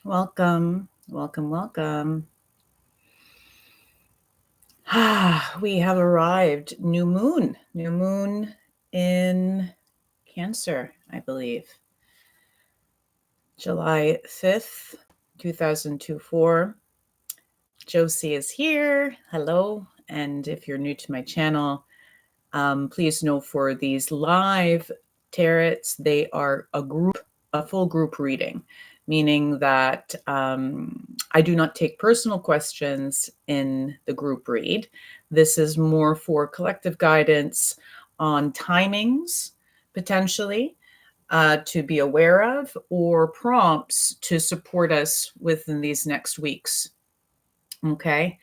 Welcome, welcome, welcome. We have arrived. New moon in Cancer, I believe. July 5th, 2024. Josie is here. Hello. And if you're new to my channel, please know for these live tarots, they are a full group reading, meaning that I do not take personal questions in the group read. This is more for collective guidance on timings, potentially, to be aware of, or prompts to support us within these next weeks. Okay.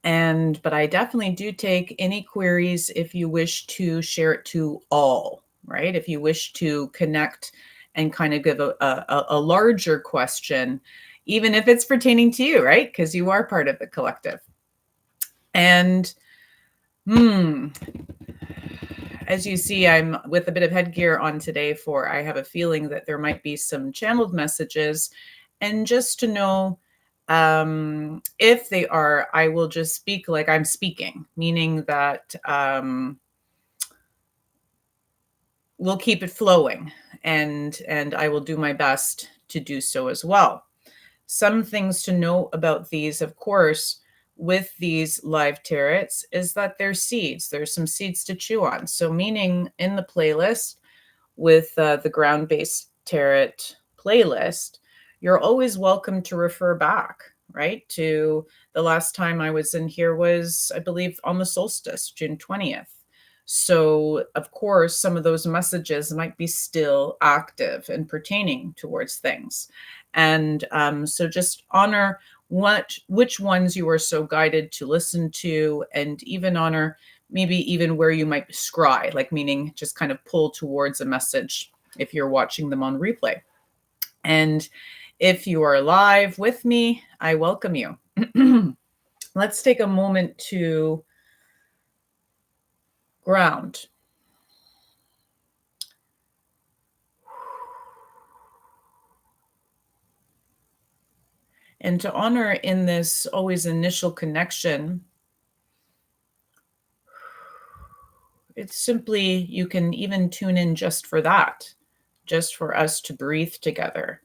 But I definitely do take any queries if you wish to share it to all, right? If you wish to connect and kind of give a larger question, even if it's pertaining to you, right? Because you are part of the collective. And as you see, I'm with a bit of headgear on today for I have a feeling that there might be some channeled messages. And just to know if they are, I will just speak like I'm speaking, meaning that we'll keep it flowing, and I will do my best to do so as well. Some things to know about these, of course, with these live tarots is that they're seeds. There's some seeds to chew on. So meaning in the playlist with the ground-based tarot playlist, you're always welcome to refer back, right? To the last time I was in here was, I believe, on the solstice, June 20th. So, of course, some of those messages might be still active and pertaining towards things. And so just honor which ones you are so guided to listen to, and even honor maybe even where you might scry, like meaning just kind of pull towards a message if you're watching them on replay. And if you are live with me, I welcome you. Let's take a moment to ground. And to honor in this always initial connection, it's simply, you can even tune in just for that, just for us to breathe together,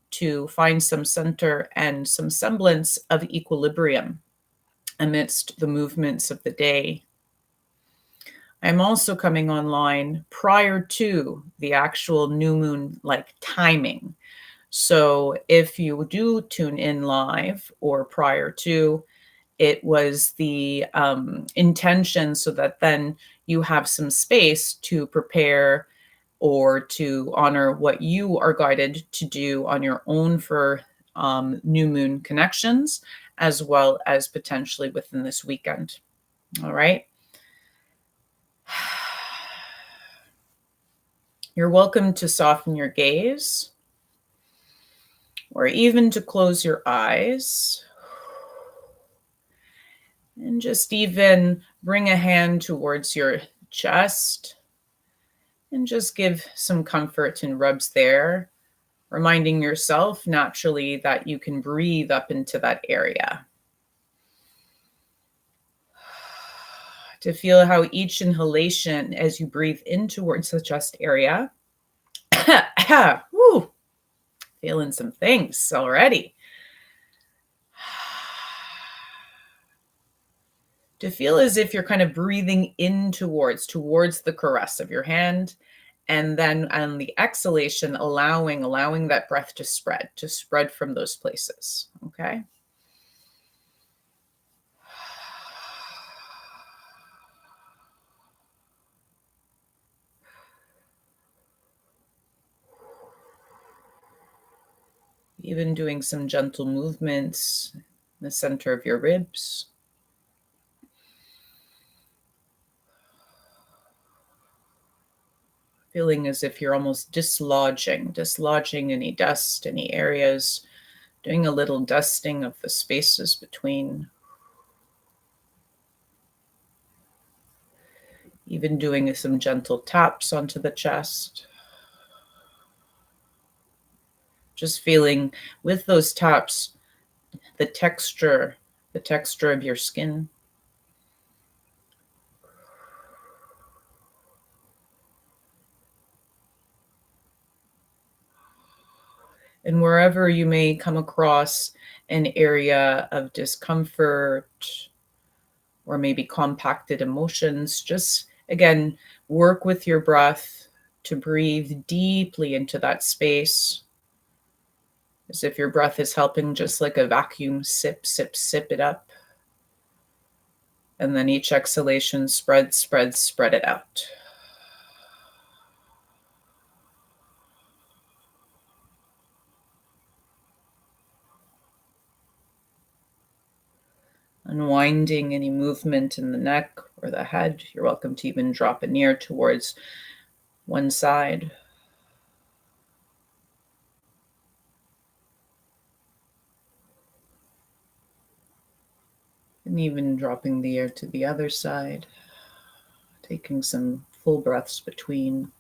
to find some center and some semblance of equilibrium amidst the movements of the day. I'm also coming online prior to the actual new moon like timing. So if you do tune in live or prior to, it was the intention so that then you have some space to prepare or to honor what you are guided to do on your own for new moon connections, as well as potentially within this weekend. All right. You're welcome to soften your gaze or even to close your eyes. And just even bring a hand towards your chest and just give some comfort and rubs there, reminding yourself naturally that you can breathe up into that area. To feel how each inhalation, as you breathe in towards the chest area, woo, feeling some things already. To feel as if you're kind of breathing in towards the caress of your hand, and then on the exhalation, allowing that breath to spread from those places. Okay. Even doing some gentle movements in the center of your ribs. Feeling as if you're almost dislodging any dust, any areas, doing a little dusting of the spaces between. Even doing some gentle taps onto the chest. Just feeling with those taps, the texture of your skin. And wherever you may come across an area of discomfort or maybe compacted emotions, just again, work with your breath to breathe deeply into that space, as if your breath is helping, just like a vacuum, sip, sip, sip it up. And then each exhalation, spread, spread, spread it out. Unwinding any movement in the neck or the head. You're welcome to even drop an ear towards one side. And even dropping the ear to the other side. Taking some full breaths between.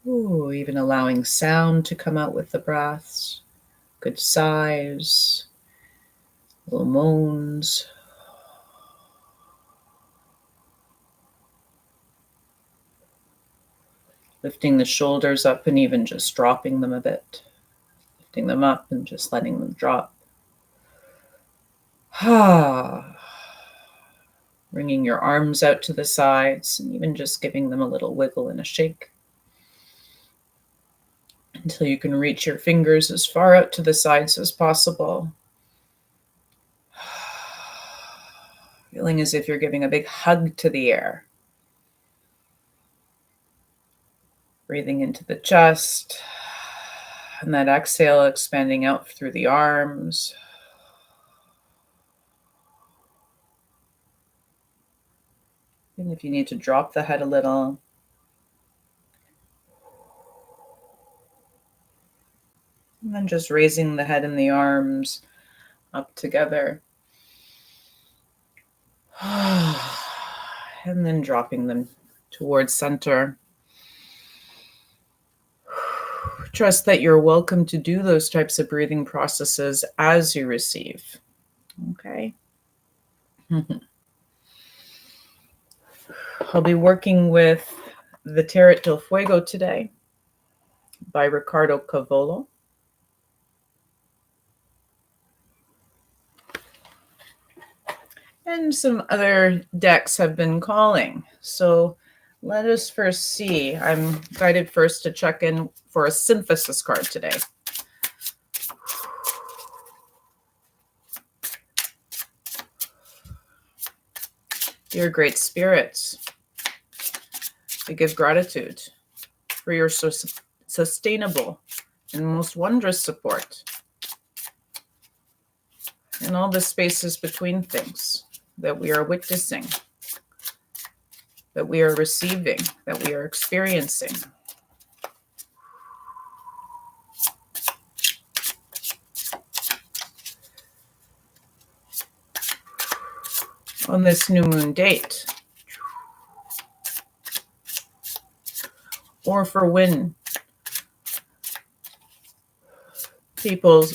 Ooh, even allowing sound to come out with the breaths. Good sighs, little moans. Lifting the shoulders up and even just dropping them a bit. Lifting them up and just letting them drop. Bringing your arms out to the sides and even just giving them a little wiggle and a shake until you can reach your fingers as far out to the sides as possible. Feeling as if you're giving a big hug to the air. Breathing into the chest, and that exhale expanding out through the arms. And if you need to drop the head a little. And then just raising the head and the arms up together. And then dropping them towards center. Trust that you're welcome to do those types of breathing processes as you receive. Okay. I'll be working with the Tarot del Fuego today by Ricardo Cavolo. And some other decks have been calling. So let us first see. I'm guided first to check in for a synthesis card today. Dear great spirits, I give gratitude for your sustainable and most wondrous support in all the spaces between things that we are witnessing, that we are receiving, that we are experiencing. On this new moon date, or for when people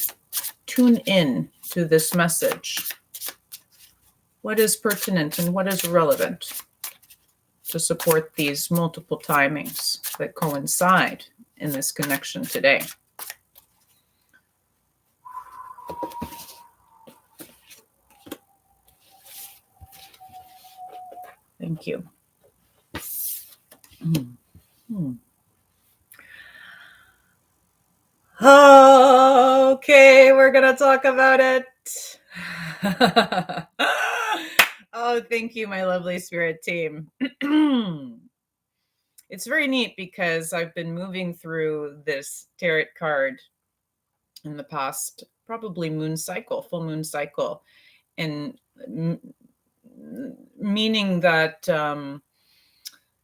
tune in to this message, what is pertinent and what is relevant to support these multiple timings that coincide in this connection today. Thank you. Okay, we're going to talk about it. Oh, thank you, my lovely spirit team. It's very neat because I've been moving through this tarot card in the past, probably full moon cycle, and meaning that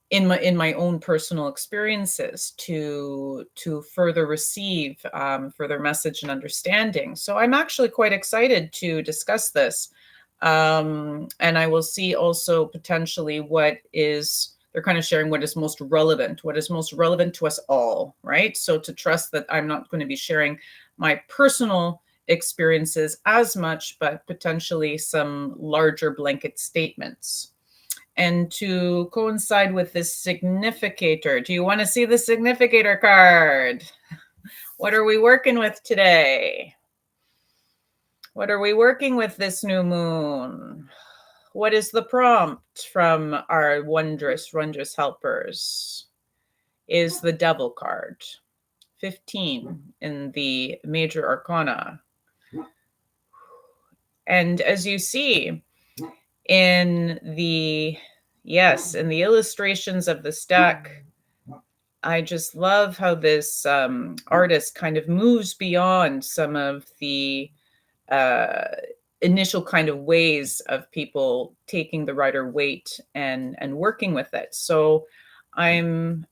in my own personal experiences to further receive further message and understanding. So I'm actually quite excited to discuss this. And I will see also potentially what is they're kind of sharing what is most relevant to us all, right? So to trust that I'm not going to be sharing my personal experiences as much, but potentially some larger blanket statements. And to coincide with this significator, do you want to see the significator card? What are we working with today? What are we working with this new moon? What is the prompt from our wondrous helpers? Is the Devil card, 15 in the major arcana. And as you see in the illustrations of this deck, I just love how this artist kind of moves beyond some of the initial kind of ways of people taking the Rider Waite and working with it. So I'm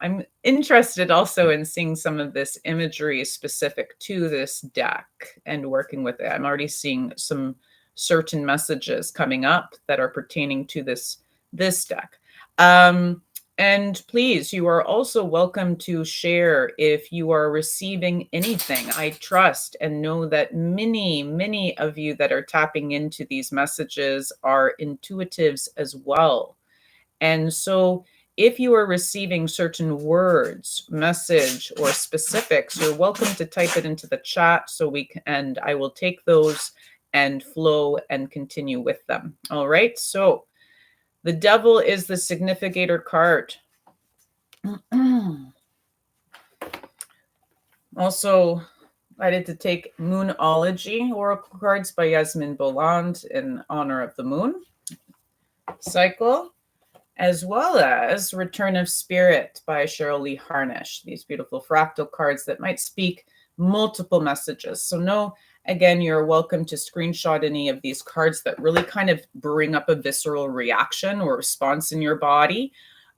interested also in seeing some of this imagery specific to this deck and working with it. I'm already seeing some certain messages coming up that are pertaining to this deck. And please, you are also welcome to share if you are receiving anything. I trust and know that many of you that are tapping into these messages are intuitives as well. And so if you are receiving certain words, message, or specifics, you're welcome to type it into the chat so and I will take those and flow and continue with them. All right. So the Devil is the significator card. Also, I did to take Moonology Oracle cards by Yasmin Boland in honor of the moon cycle, as well as Return of Spirit by Cheryl Lee Harnish. These beautiful fractal cards that might speak multiple messages. So again, you're welcome to screenshot any of these cards that really kind of bring up a visceral reaction or response in your body,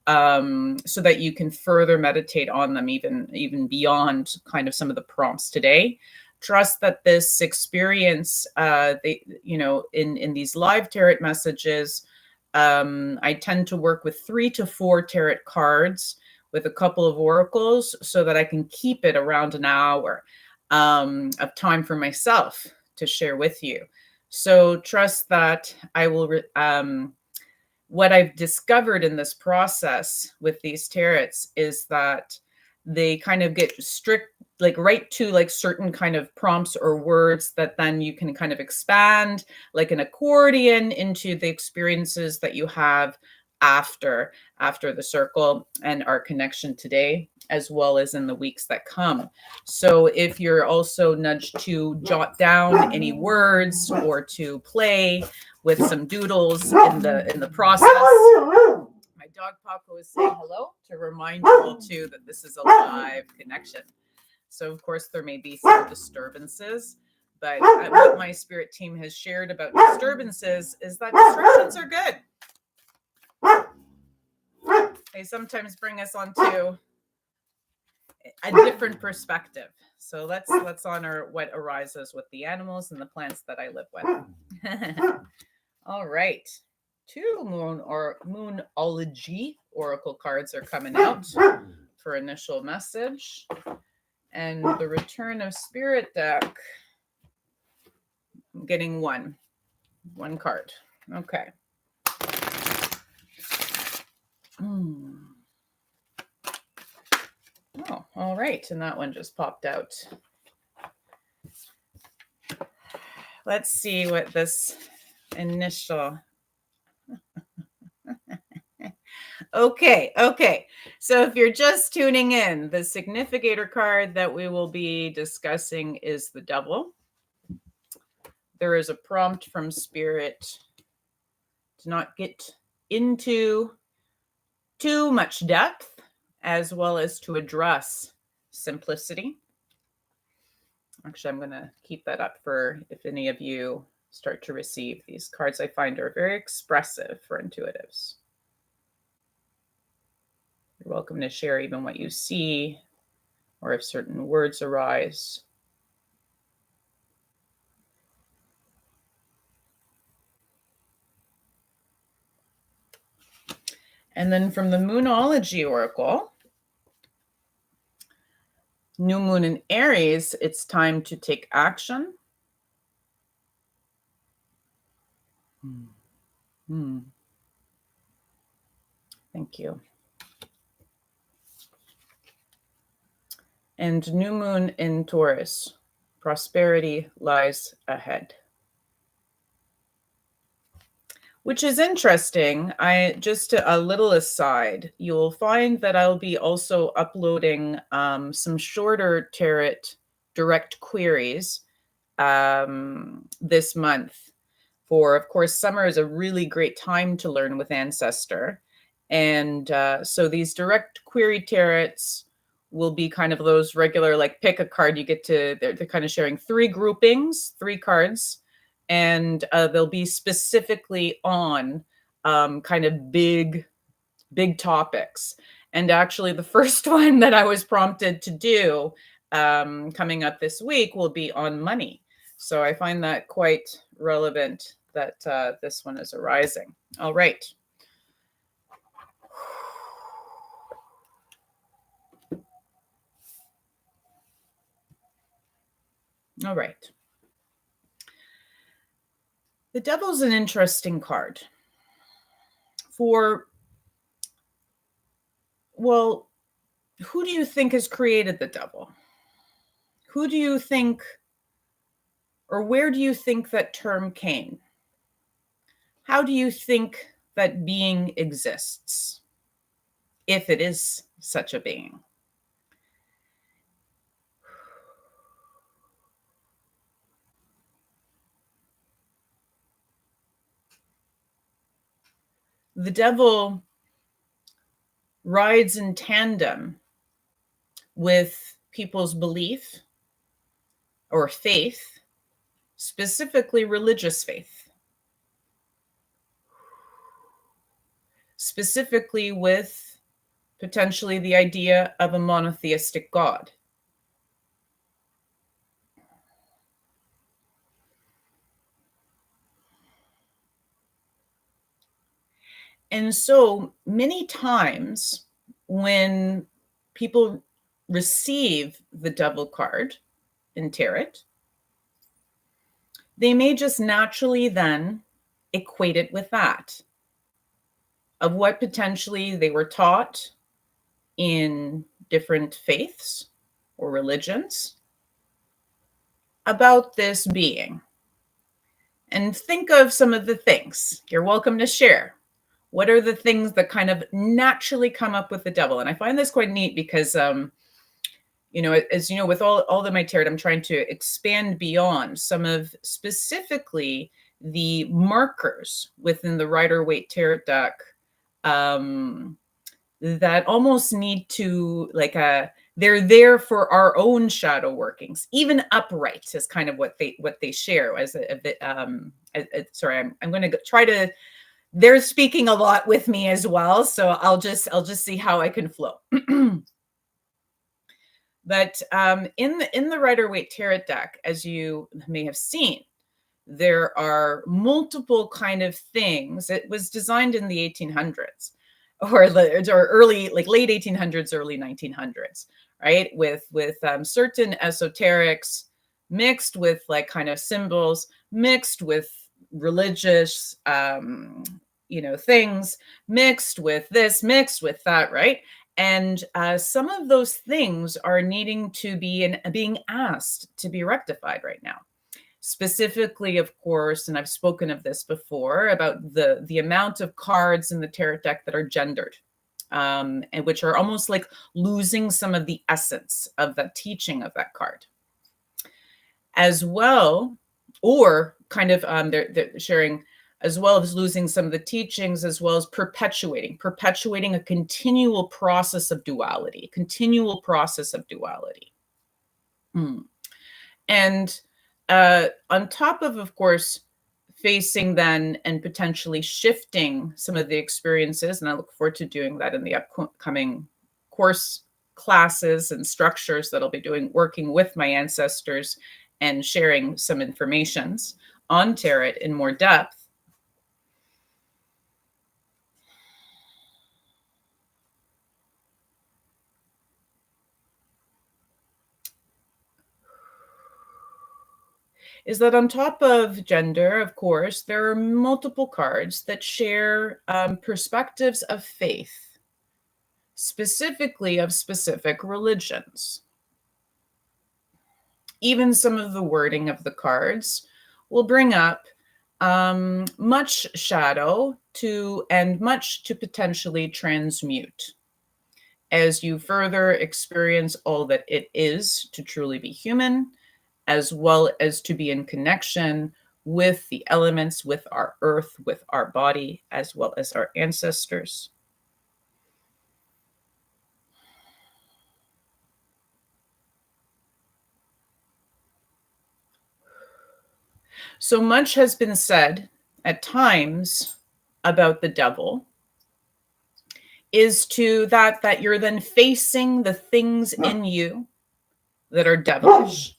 so that you can further meditate on them even beyond kind of some of the prompts today. Trust that this experience, in these live tarot messages, I tend to work with 3 to 4 tarot cards with a couple of oracles so that I can keep it around an hour of time for myself to share with you. So trust that I will what I've discovered in this process with these tarots is that they kind of get strict, like right to like certain kind of prompts or words that then you can kind of expand like an accordion into the experiences that you have after the circle and our connection today, as well as in the weeks that come. So if you're also nudged to jot down any words or to play with some doodles in the process. My dog Paco is saying hello to remind you all too that this is a live connection. So of course there may be some disturbances, but what my spirit team has shared about disturbances is that disruptions are good. They sometimes bring us onto a different perspective. So let's honor what arises with the animals and the plants that I live with. All right. 2 Moonology Oracle cards are coming out for initial message. And the Return of Spirit deck, I'm getting one card. Okay. Oh, all right. And that one just popped out. Let's see what this initial... Okay. So if you're just tuning in, the significator card that we will be discussing is the Devil. There is a prompt from Spirit to not get into too much depth, as well as to address simplicity. Actually, I'm going to keep that up for if any of you start to receive these cards. I find are very expressive for intuitives. You're welcome to share even what you see or if certain words arise. And then from the Moonology Oracle, new moon in Aries, it's time to take action. Thank you. And new moon in Taurus, prosperity lies ahead. Which is interesting. I just a little aside, you'll find that I'll be also uploading some shorter tarot direct queries this month. For, of course, summer is a really great time to learn with Ancestor. And so these direct query tarots will be kind of those regular, like pick a card. You get to, they're kind of sharing 3 groupings, 3 cards, and they'll be specifically on kind of big topics. And actually, the first one that I was prompted to do coming up this week will be on money. So I find that quite relevant that this one is arising. All right. All right. The Devil's an interesting card. Well, who do you think has created the devil? Who do you think, or where do you think that term came? How do you think that being exists, if it is such a being? The devil rides in tandem with people's belief or faith, specifically religious faith, specifically with potentially the idea of a monotheistic God. And so many times when people receive the devil card in tarot, they may just naturally then equate it with that, of what potentially they were taught in different faiths or religions about this being. And think of some of the things. You're welcome to share. What are the things that kind of naturally come up with the devil? And I find this quite neat because, you know, as you know, with all of my tarot, I'm trying to expand beyond some of specifically the markers within the Rider-Waite tarot deck that almost need to, like, they're there for our own shadow workings. Even upright is kind of what they share as sorry, I'm going to try to. They're speaking a lot with me as well, so I'll just see how I can flow. But in the Rider-Waite tarot deck, as you may have seen, there are multiple kind of things. It was designed in the 1800s, or early, like late 1800s, early 1900s, right? With certain esoterics mixed with like kind of symbols, mixed with religious, things, mixed with this, mixed with that, right? And some of those things are needing to be being asked to be rectified right now. Specifically, of course, and I've spoken of this before, about the amount of cards in the tarot deck that are gendered, and which are almost like losing some of the essence of the teaching of that card. As well, or kind of they're sharing, as well as losing some of the teachings, as well as perpetuating a continual process of duality, And on top of course, facing then and potentially shifting some of the experiences, and I look forward to doing that in the upcoming course classes and structures that I'll be doing, working with my ancestors and sharing some informations on tarot in more depth. is that on top of gender, of course, there are multiple cards that share perspectives of faith, specifically of specific religions. Even some of the wording of the cards will bring up much shadow and much to potentially transmute as you further experience all that it is to truly be human, as well as to be in connection with the elements, with our earth, with our body, as well as our ancestors. So much has been said at times about the devil, is to that you're then facing the things in you that are devilish,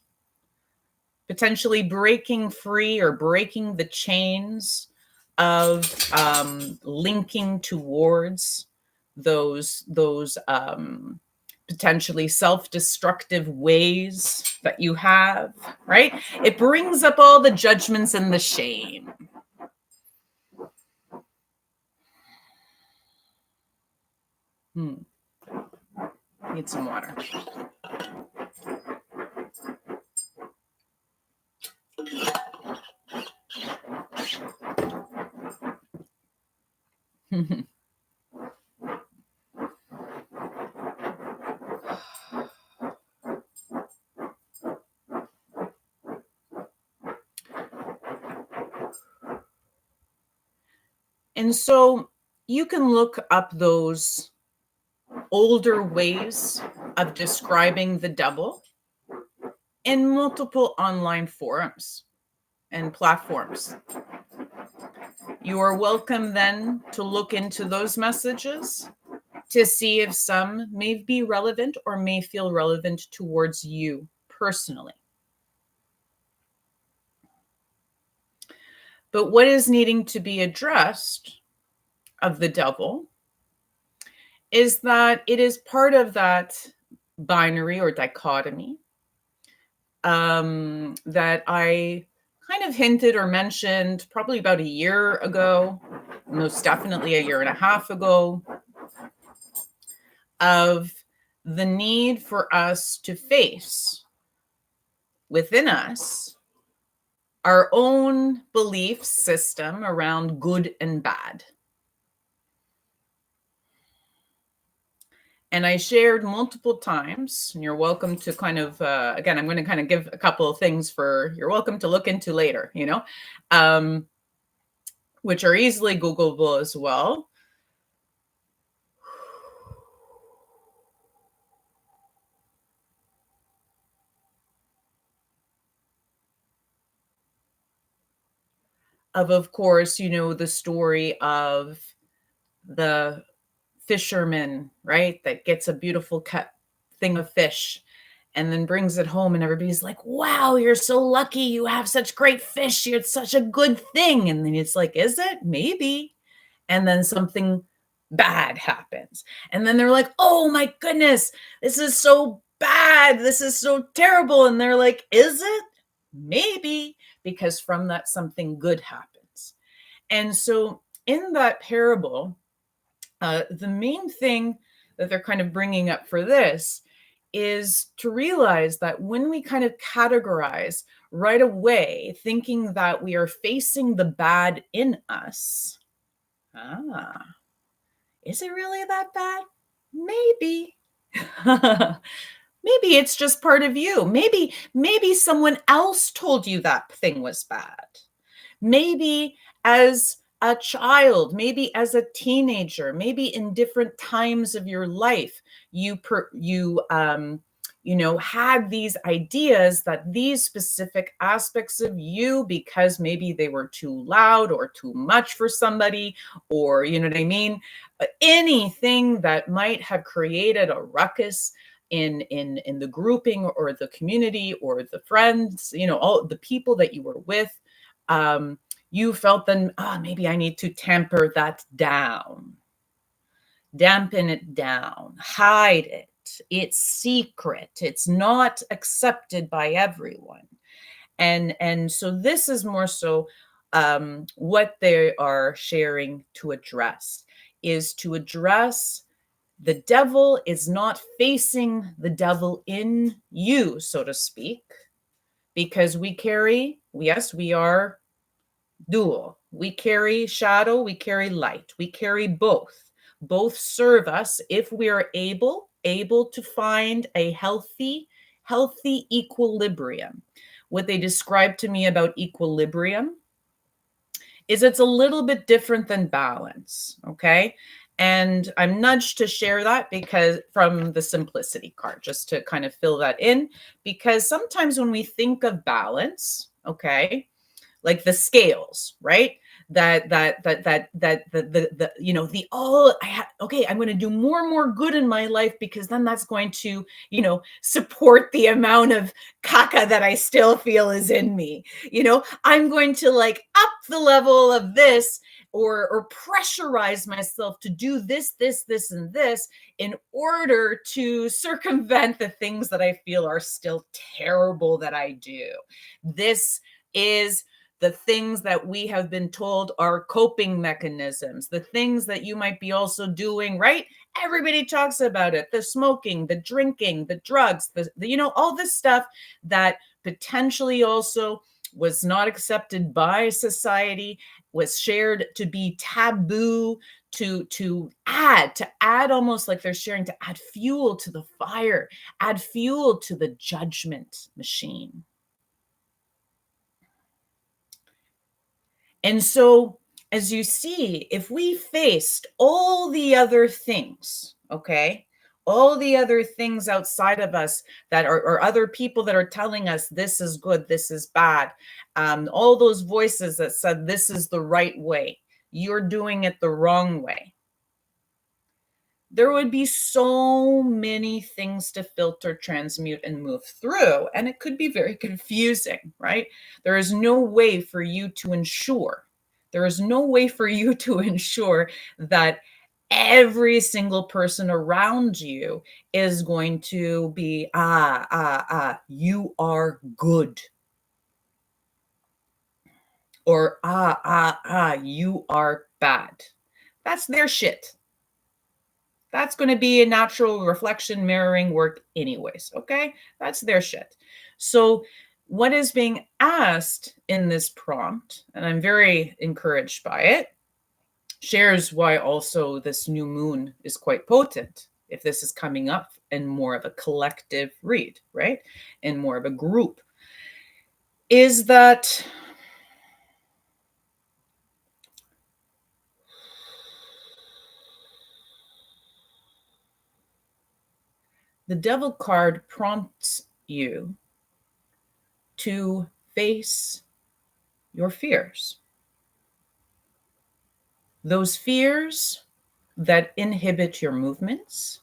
potentially breaking free or breaking the chains of linking towards those potentially self-destructive ways that you have, right? It brings up all the judgments and the shame. Need some water. And so you can look up those older ways of describing the devil in multiple online forums and platforms. You are welcome then to look into those messages to see if some may be relevant or may feel relevant towards you personally. But what is needing to be addressed of the devil is that it is part of that binary or dichotomy that I kind of hinted or mentioned probably about a year ago, most definitely a year and a half ago, of the need for us to face within us our own belief system around good and bad. And I shared multiple times, and you're welcome to kind of, again, I'm going to kind of give a couple of things for you're welcome to look into later, which are easily Googleable as well. Of course, the story of the fisherman, right? That gets a beautiful cut thing of fish and then brings it home, and everybody's like, wow, you're so lucky. You have such great fish. It's such a good thing. And then it's like, is it? Maybe. And then something bad happens. And then they're like, oh my goodness, this is so bad. This is so terrible. And they're like, is it? Maybe, because from that something good happens. And so in that parable, the main thing that they're kind of bringing up for this is to realize that when we kind of categorize right away, thinking that we are facing the bad in us, is it really that bad? Maybe. Maybe it's just part of you. Maybe someone else told you that thing was bad. Maybe as a child, maybe as a teenager, maybe in different times of your life, you had these ideas that these specific aspects of you, because maybe they were too loud or too much for somebody, or you know what I mean, anything that might have created a ruckus in the grouping or the community or the friends, all the people that you were with. You felt then, maybe I need to temper that down, dampen it down, hide it. It's secret. It's not accepted by everyone. And so this is more so what they are sharing to address, is to address the devil is not facing the devil in you, so to speak, because we carry, yes, we are dual. We carry shadow, we carry light, we carry both. Both serve us if we are able to find a healthy equilibrium. What they described to me about equilibrium is it's a little bit different than balance, okay? And I'm nudged to share that because from the simplicity card, just to kind of fill that in, because sometimes when we think of balance, okay, like the scales, right? The you know, the all I have, okay, I'm going to do more and more good in my life because then that's going to, you know, support the amount of caca that I still feel is in me. You know, I'm going to like up the level of this, or pressurize myself to do this and this in order to circumvent the things that I feel are still terrible that I do. This is the things that we have been told are coping mechanisms, the things that you might be also doing, right? Everybody talks about it, the smoking, the drinking, the drugs, the you know, all this stuff that potentially also was not accepted by society, was shared to be taboo, to add almost like they're sharing, to add fuel to the fire, add fuel to the judgment machine. And so, as you see, if we faced all the other things, okay, all the other things outside of us that are, or other people that are telling us this is good, this is bad, all those voices that said this is the right way, you're doing it the wrong way, there would be so many things to filter, transmute, and move through. And it could be very confusing, right? There is no way for you to ensure, there is no way for you to ensure that every single person around you is going to be, you are good. Or, you are bad. That's their shit. That's going to be a natural reflection mirroring work anyways, okay? That's their shit. So what is being asked in this prompt, and I'm very encouraged by it, shares why also this new moon is quite potent if this is coming up in more of a collective read, right? In more of a group, is that the devil card prompts you to face your fears. Those fears that inhibit your movements,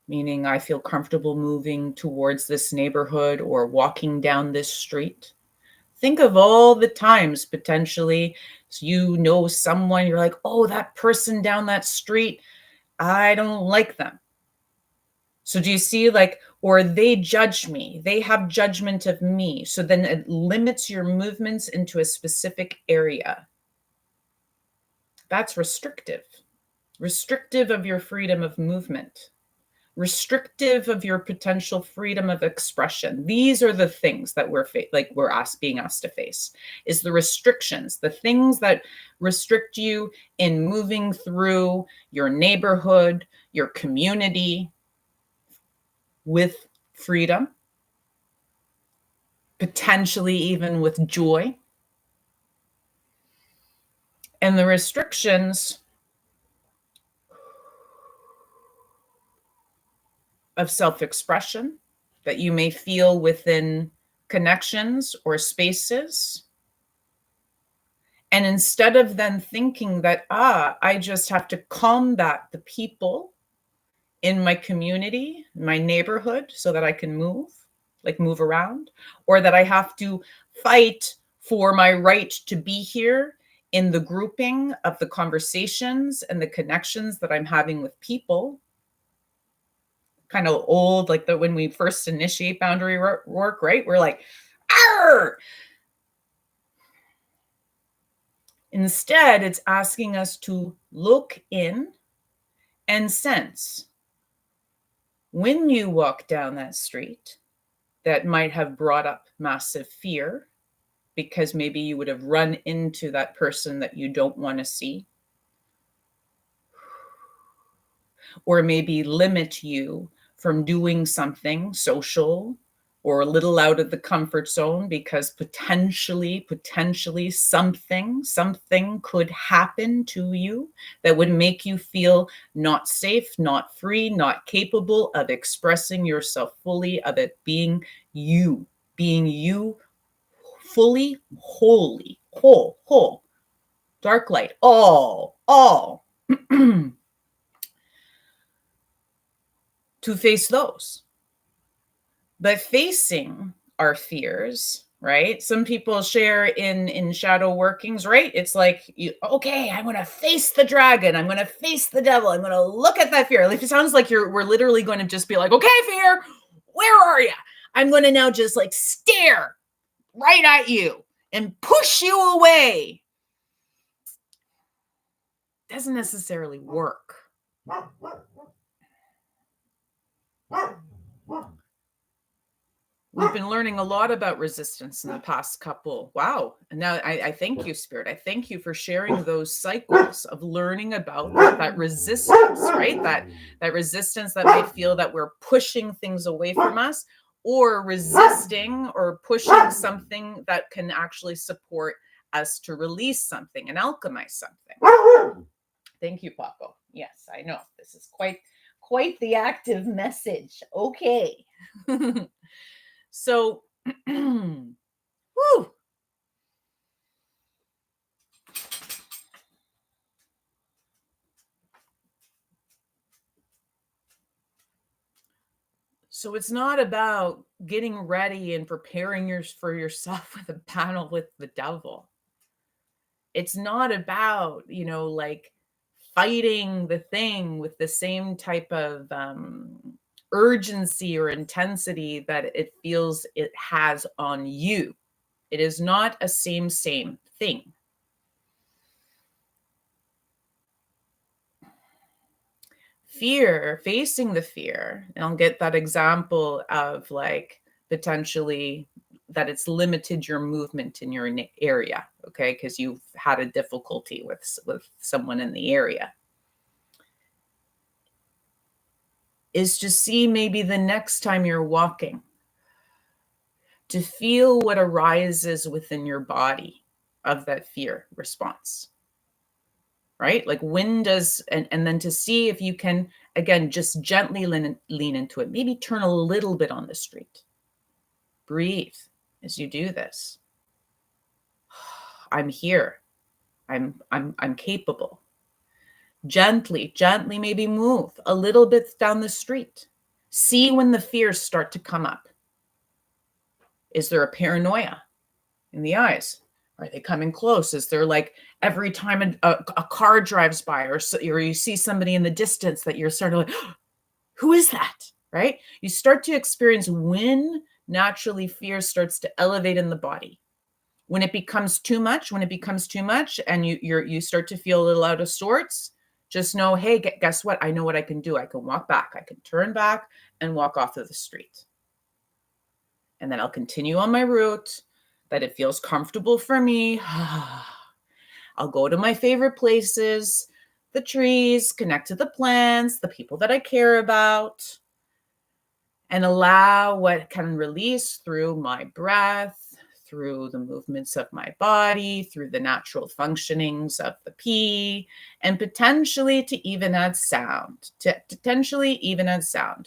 meaning I feel comfortable moving towards this neighborhood or walking down this street. Think of all the times potentially you know someone, you're like, oh, that person down that street, I don't like them. So do you see, like, or they judge me, they have judgment of me. So then it limits your movements into a specific area. That's restrictive of your freedom of movement, restrictive of your potential freedom of expression. These are the things that we're being asked to face, is the restrictions, the things that restrict you in moving through your neighborhood, your community with freedom, potentially even with joy. And the restrictions of self-expression that you may feel within connections or spaces. And instead of then thinking that, I just have to combat the people in my community, my neighborhood, so that I can move around, or that I have to fight for my right to be here in the grouping of the conversations and the connections that I'm having with people. Kind of old, like when we first initiate boundary work, right? We're like, Arr! Instead, it's asking us to look in and sense when you walk down that street that might have brought up massive fear because maybe you would have run into that person that you don't want to see, or maybe limit you from doing something social or a little out of the comfort zone because potentially something could happen to you that would make you feel not safe, not free, not capable of expressing yourself fully, of it being you fully, wholly, whole, dark light, all to face those. But facing our fears, right? Some people share in shadow workings, right? It's like, okay, I'm going to face the dragon. I'm going to face the devil. I'm going to look at that fear. Like, it sounds like we're literally going to just be like, okay, fear, where are you? I'm going to now just like stare right at you and push you away. Doesn't necessarily work. We've been learning a lot about resistance in the past couple. Wow. And now I thank you, Spirit. I thank you for sharing those cycles of learning about that resistance, right? That resistance that might feel that we're pushing things away from us, or resisting or pushing something that can actually support us to release something and alchemize something. Thank you, Paco. Yes, I know. This is quite the active message. Okay. So, whew. So it's not about getting ready and preparing for yourself with a battle with the devil. It's not about, like fighting the thing with the same type of urgency or intensity that it feels it has on you. It is not a same thing. Fear, facing the fear, and I'll get that example of like potentially that it's limited your movement in your area, okay, because you've had a difficulty with someone in the area, is to see maybe the next time you're walking, to feel what arises within your body of that fear response. Right? Like when does, and then to see if you can, again, just gently lean into it. Maybe turn a little bit on the street. Breathe as you do this. I'm here. I'm capable. Gently maybe move a little bit down the street. See when the fears start to come up. Is there a paranoia in the eyes? Are they coming close? Is there like every time a car drives by or you see somebody in the distance that you're sort of like, who is that? Right? You start to experience when naturally fear starts to elevate in the body. When it becomes too much, and you start to feel a little out of sorts, just know, hey, guess what? I know what I can do. I can walk back. I can turn back and walk off of the street. And then I'll continue on my route that it feels comfortable for me. I'll go to my favorite places, the trees, connect to the plants, the people that I care about, and allow what can release through my breath, through the movements of my body, through the natural functionings of the pee, and potentially to even add sound,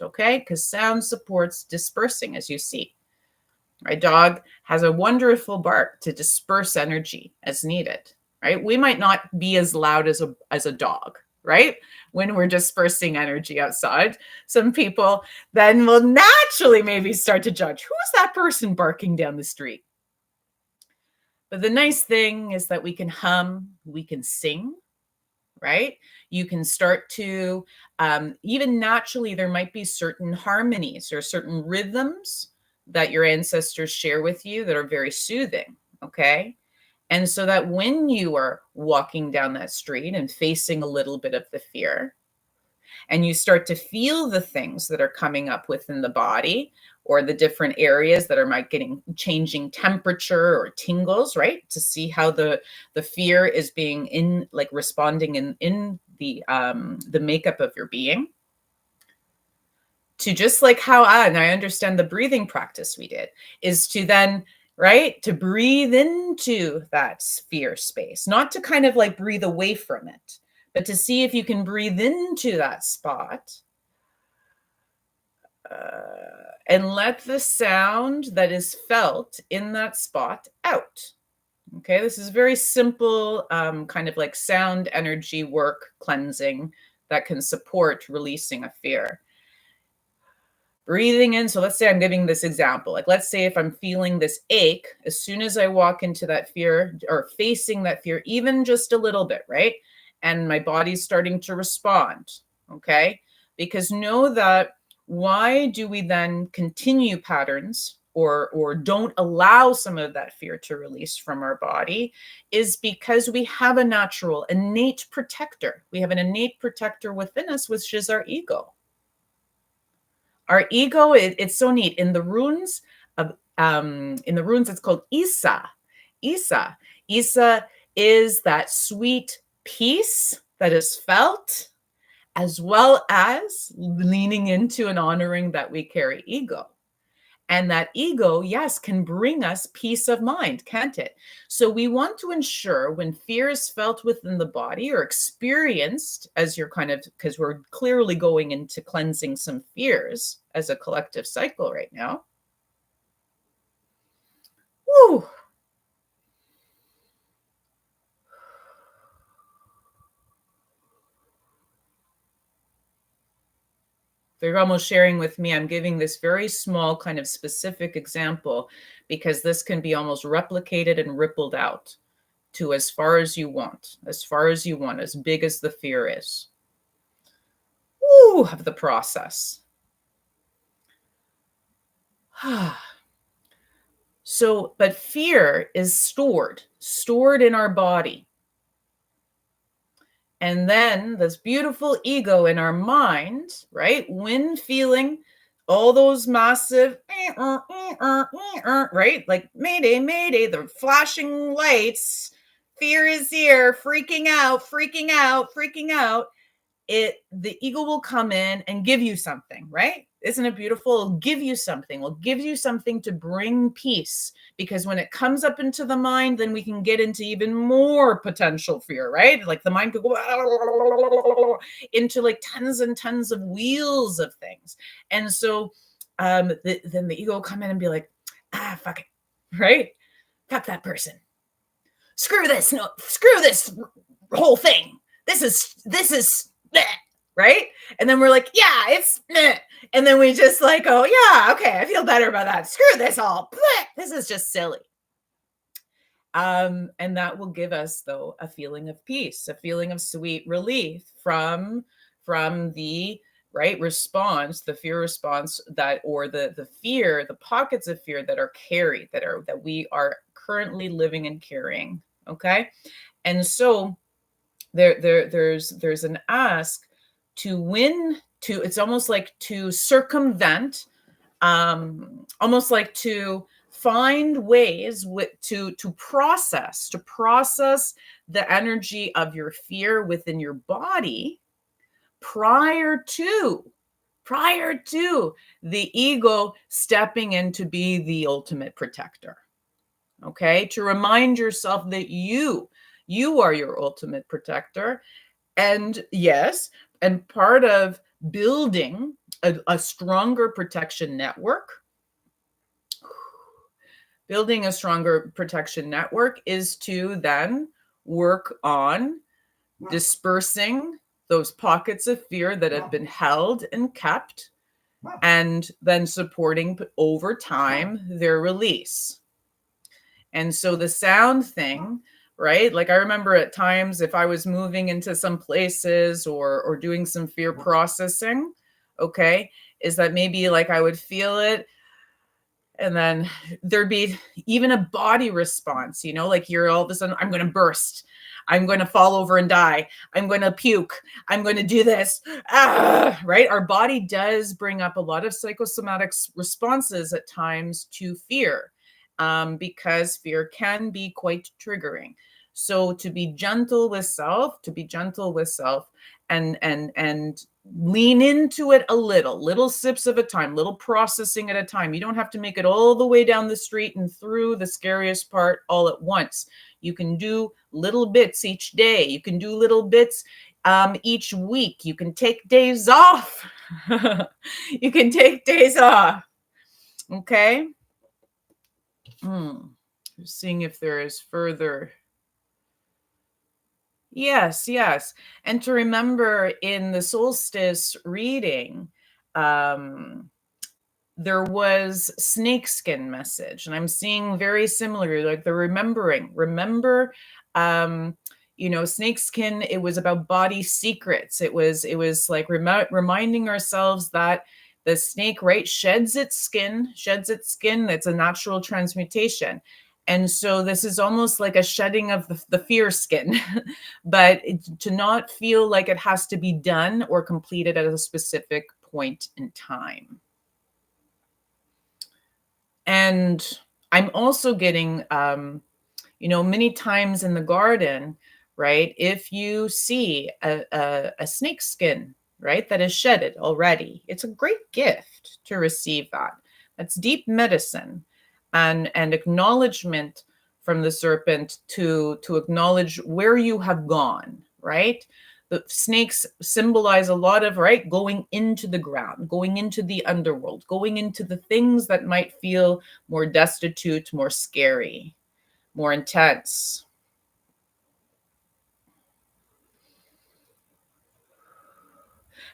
okay? Because sound supports dispersing, as you see. My dog has a wonderful bark to disperse energy as needed, right? We might not be as loud as a dog, right? When we're dispersing energy outside, some people then will naturally maybe start to judge, who's that person barking down the street? But the nice thing is that we can hum, we can sing, right? You can start to, even naturally, there might be certain harmonies or certain rhythms that your ancestors share with you that are very soothing, okay? And so that when you are walking down that street and facing a little bit of the fear, and you start to feel the things that are coming up within the body or the different areas that are getting changing temperature or tingles, right? To see how the fear is being in like responding in the makeup of your being. To just like how and I understand the breathing practice we did is to then right to breathe into that fear space, not to kind of like breathe away from it, but to see if you can breathe into that spot and let the sound that is felt in that spot out. Okay, this is very simple, kind of like sound energy work cleansing that can support releasing a fear. Breathing in. So let's say I'm giving this example. Like, let's say if I'm feeling this ache, as soon as I walk into that fear or facing that fear, even just a little bit, right? And my body's starting to respond. Okay. Because know that why do we then continue patterns or don't allow some of that fear to release from our body is because we have a natural innate protector. We have an innate protector within us, which is our ego. Our ego, it's so neat. In the runes it's called Isa. Isa. Isa is that sweet peace that is felt, as well as leaning into and honoring that we carry ego. And that ego, yes, can bring us peace of mind, can't it? So we want to ensure when fear is felt within the body or experienced as you're kind of, because we're clearly going into cleansing some fears as a collective cycle right now. Woo! They're almost sharing with me, I'm giving this very small kind of specific example because this can be almost replicated and rippled out to as far as you want, as big as the fear is. Woo, of the process. So, but fear is stored in our body. And then this beautiful ego in our mind, right? When feeling all those massive, right? Like mayday, mayday, the flashing lights, fear is here, freaking out, freaking out, freaking out. The ego will come in and give you something, right? Isn't it beautiful? It'll give you something. It'll give you something to bring peace, because when it comes up into the mind, then we can get into even more potential fear, right? Like the mind could go into like tons and tons of wheels of things. And so then the ego will come in and be like, fuck it, right? Fuck that person. Screw this. No, screw this whole thing. This is right? And then we're like, yeah, it's and then we just like, oh yeah, okay, I feel better about that. Screw this all. This is just silly. And that will give us though a feeling of peace, a feeling of sweet relief from the right response, the fear response that, or the fear, the pockets of fear that are carried, that we are currently living and carrying. Okay. And so there's an ask to win, to, it's almost like to circumvent, almost like to find ways to process the energy of your fear within your body prior to the ego stepping in to be the ultimate protector. Okay, to remind yourself that you are your ultimate protector. And yes, and part of building a stronger protection network, is to then work on dispersing those pockets of fear that have been held and kept, and then supporting over time their release. And so the sound thing, right? Like I remember at times if I was moving into some places or doing some fear processing, okay, is that maybe like I would feel it And then there'd be even a body response, like you're all of a sudden, I'm going to burst. I'm going to fall over and die. I'm going to puke. I'm going to do this. Right? Our body does bring up a lot of psychosomatic responses at times to fear, because fear can be quite triggering. So to be gentle with self, and lean into it a little sips of a time, little processing at a time. You don't have to make it all the way down the street and through the scariest part all at once. You can do little bits each day. You can do little bits each week. You can take days off. You can take days off. Okay. Just seeing if there is further. Yes. And to remember in the solstice reading, there was snakeskin message, and I'm seeing very similar, like the remember, snakeskin, it was about body secrets. It was like reminding ourselves that the snake, right, sheds its skin. That's a natural transmutation. And so this is almost like a shedding of the fear skin, but to not feel like it has to be done or completed at a specific point in time. And I'm also getting, many times in the garden, right, if you see a snake skin, right, that is shedded already, it's a great gift to receive that. That's deep medicine and acknowledgement from the serpent to acknowledge where you have gone, right? The snakes symbolize a lot of, right, going into the ground, going into the underworld, going into the things that might feel more destitute, more scary, more intense.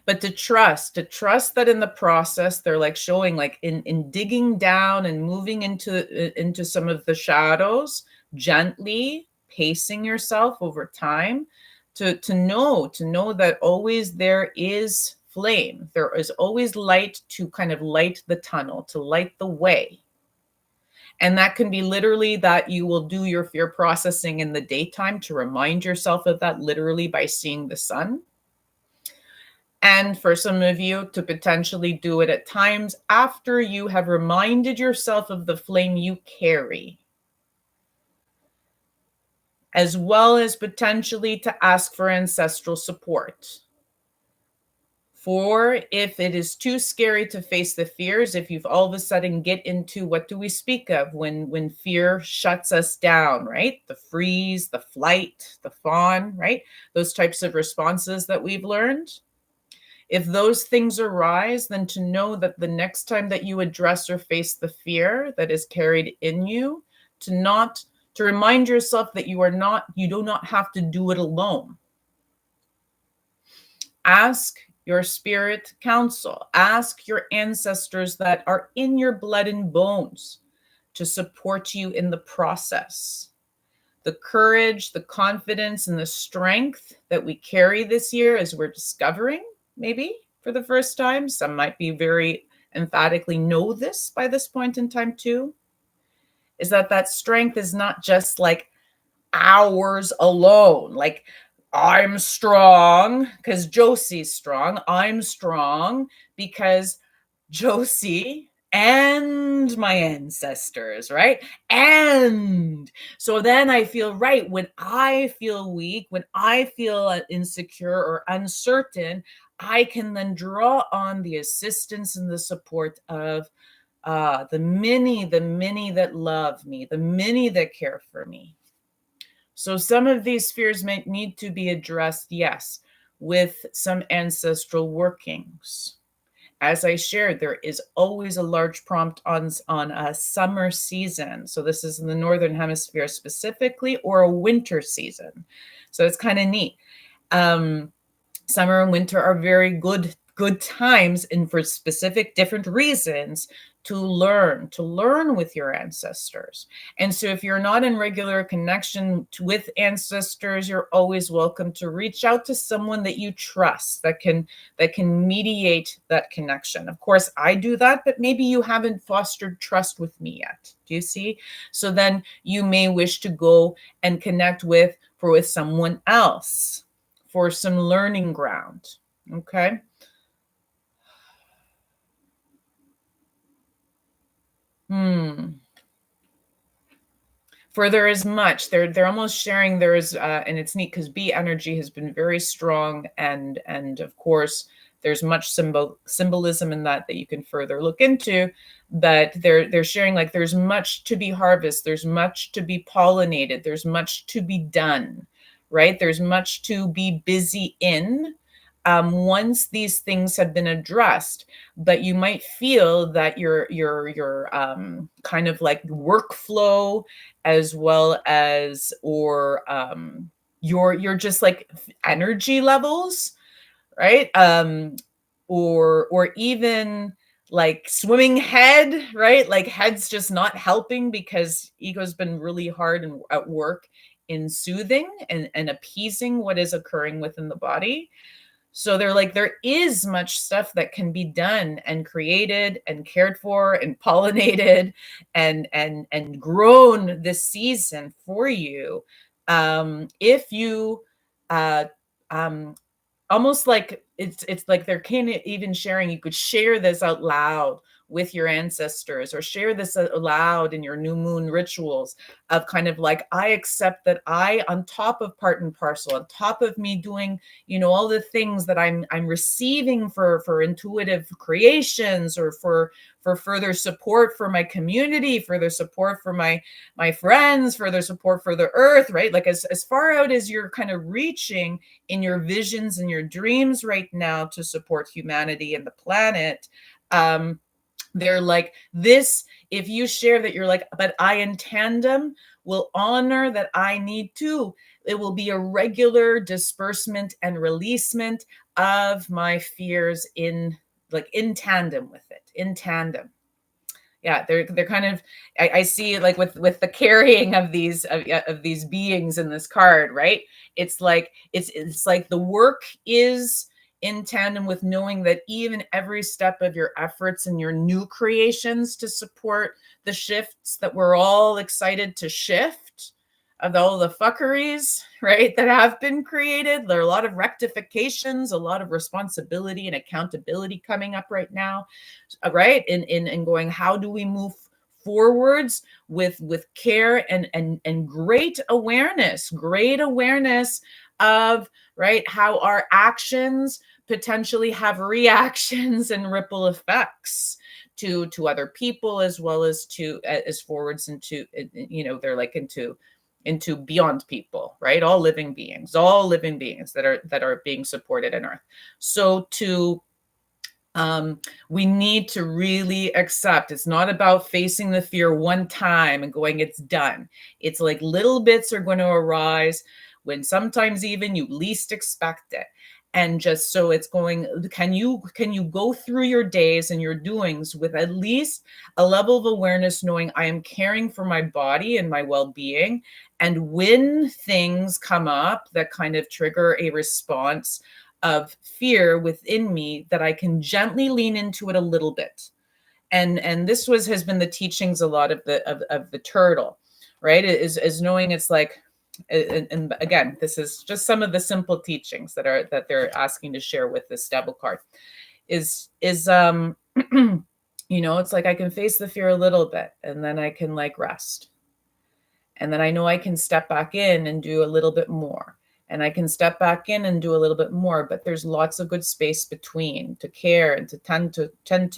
But to trust that in the process, they're like showing, like in digging down and moving into some of the shadows, gently pacing yourself over time, to know that always there is flame. There is always light to kind of light the tunnel, to light the way. And that can be literally that you will do your fear processing in the daytime to remind yourself of that, literally by seeing the sun. And for some of you to potentially do it at times after you have reminded yourself of the flame you carry, as well as potentially to ask for ancestral support. For if it is too scary to face the fears, if you've all of a sudden get into, what do we speak of when fear shuts us down, right? The freeze, the flight, the fawn, right? Those types of responses that we've learned. If those things arise, then to know that the next time that you address or face the fear that is carried in you, to remind yourself that you do not have to do it alone. Ask your spirit counsel. Ask your ancestors that are in your blood and bones to support you in the process. The courage, the confidence, and the strength that we carry this year, as we're discovering, maybe for the first time, some might be very emphatically know this by this point in time too, is that strength is not just like ours alone. Like, I'm strong because Josie's strong. I'm strong because Josie and my ancestors, right? And so then I feel, right, when I feel weak, when I feel insecure or uncertain, I can then draw on the assistance and the support of the many that love me, the many that care for me. So some of these fears may need to be addressed, yes, with some ancestral workings. As I shared, there is always a large prompt on a summer season. So this is in the Northern Hemisphere specifically, or a winter season. So it's kind of neat. Summer and winter are very good good times and for specific different reasons to learn with your ancestors. And so if you're not in regular connection with ancestors, you're always welcome to reach out to someone that you trust that can mediate that connection. Of course, I do that, but maybe you haven't fostered trust with me yet. Do you see? So then you may wish to go and connect with someone else for some learning ground. Okay. For there is much. They're almost sharing there is and it's neat because B energy has been very strong, and of course there's much symbolism in that you can further look into, but they're sharing like there's much to be harvested, there's much to be pollinated, there's much to be done, right? There's much to be busy in once these things have been addressed. But you might feel that your kind of like workflow, as well as or your just like energy levels, right? Or even like swimming head, right? Like head's just not helping because ego's been really hard and at work in soothing and appeasing what is occurring within the body. So they're like, there is much stuff that can be done and created and cared for and pollinated and grown this season for you. If you uh, um, almost like it's like they're kind of even sharing, you could share this out loud with your ancestors or share this out loud in your new moon rituals of kind of like, I accept that I, on top of part and parcel, on top of me doing, all the things that I'm receiving for intuitive creations or for further support for my community, further support for my friends, further support for the earth, right? Like as far out as you're kind of reaching in your visions and your dreams right now to support humanity and the planet. They're like this, if you share that, you're like, but I in tandem will honor that I need to. It will be a regular disbursement and releasement of my fears in tandem with it, in tandem. Yeah, they're kind of, I see like with the carrying of these beings in this card, right? It's like it's like the work is in tandem with knowing that even every step of your efforts and your new creations to support the shifts that we're all excited to shift, of all the fuckeries, right, that have been created. There are a lot of rectifications, a lot of responsibility and accountability coming up right now, right? In going, how do we move forwards with care and great awareness of, right, how our actions potentially have reactions and ripple effects to other people, as well as to as forwards into, they're like into beyond people, right? All living beings that are being supported in earth. So we need to really accept, it's not about facing the fear one time and going, it's done. It's like little bits are going to arise when sometimes even you least expect it. And just so it's going, can you go through your days and your doings with at least a level of awareness, knowing I am caring for my body and my well-being. And when things come up that kind of trigger a response of fear within me, that I can gently lean into it a little bit. And this has been the teachings a lot of the turtle, right? Is knowing it's like, and again, this is just some of the simple teachings that they're asking to share with this devil card. Is it's like I can face the fear a little bit, and then I can like rest. And then I know I can step back in and do a little bit more. And I can step back in and do a little bit more, but there's lots of good space between to care and to tend to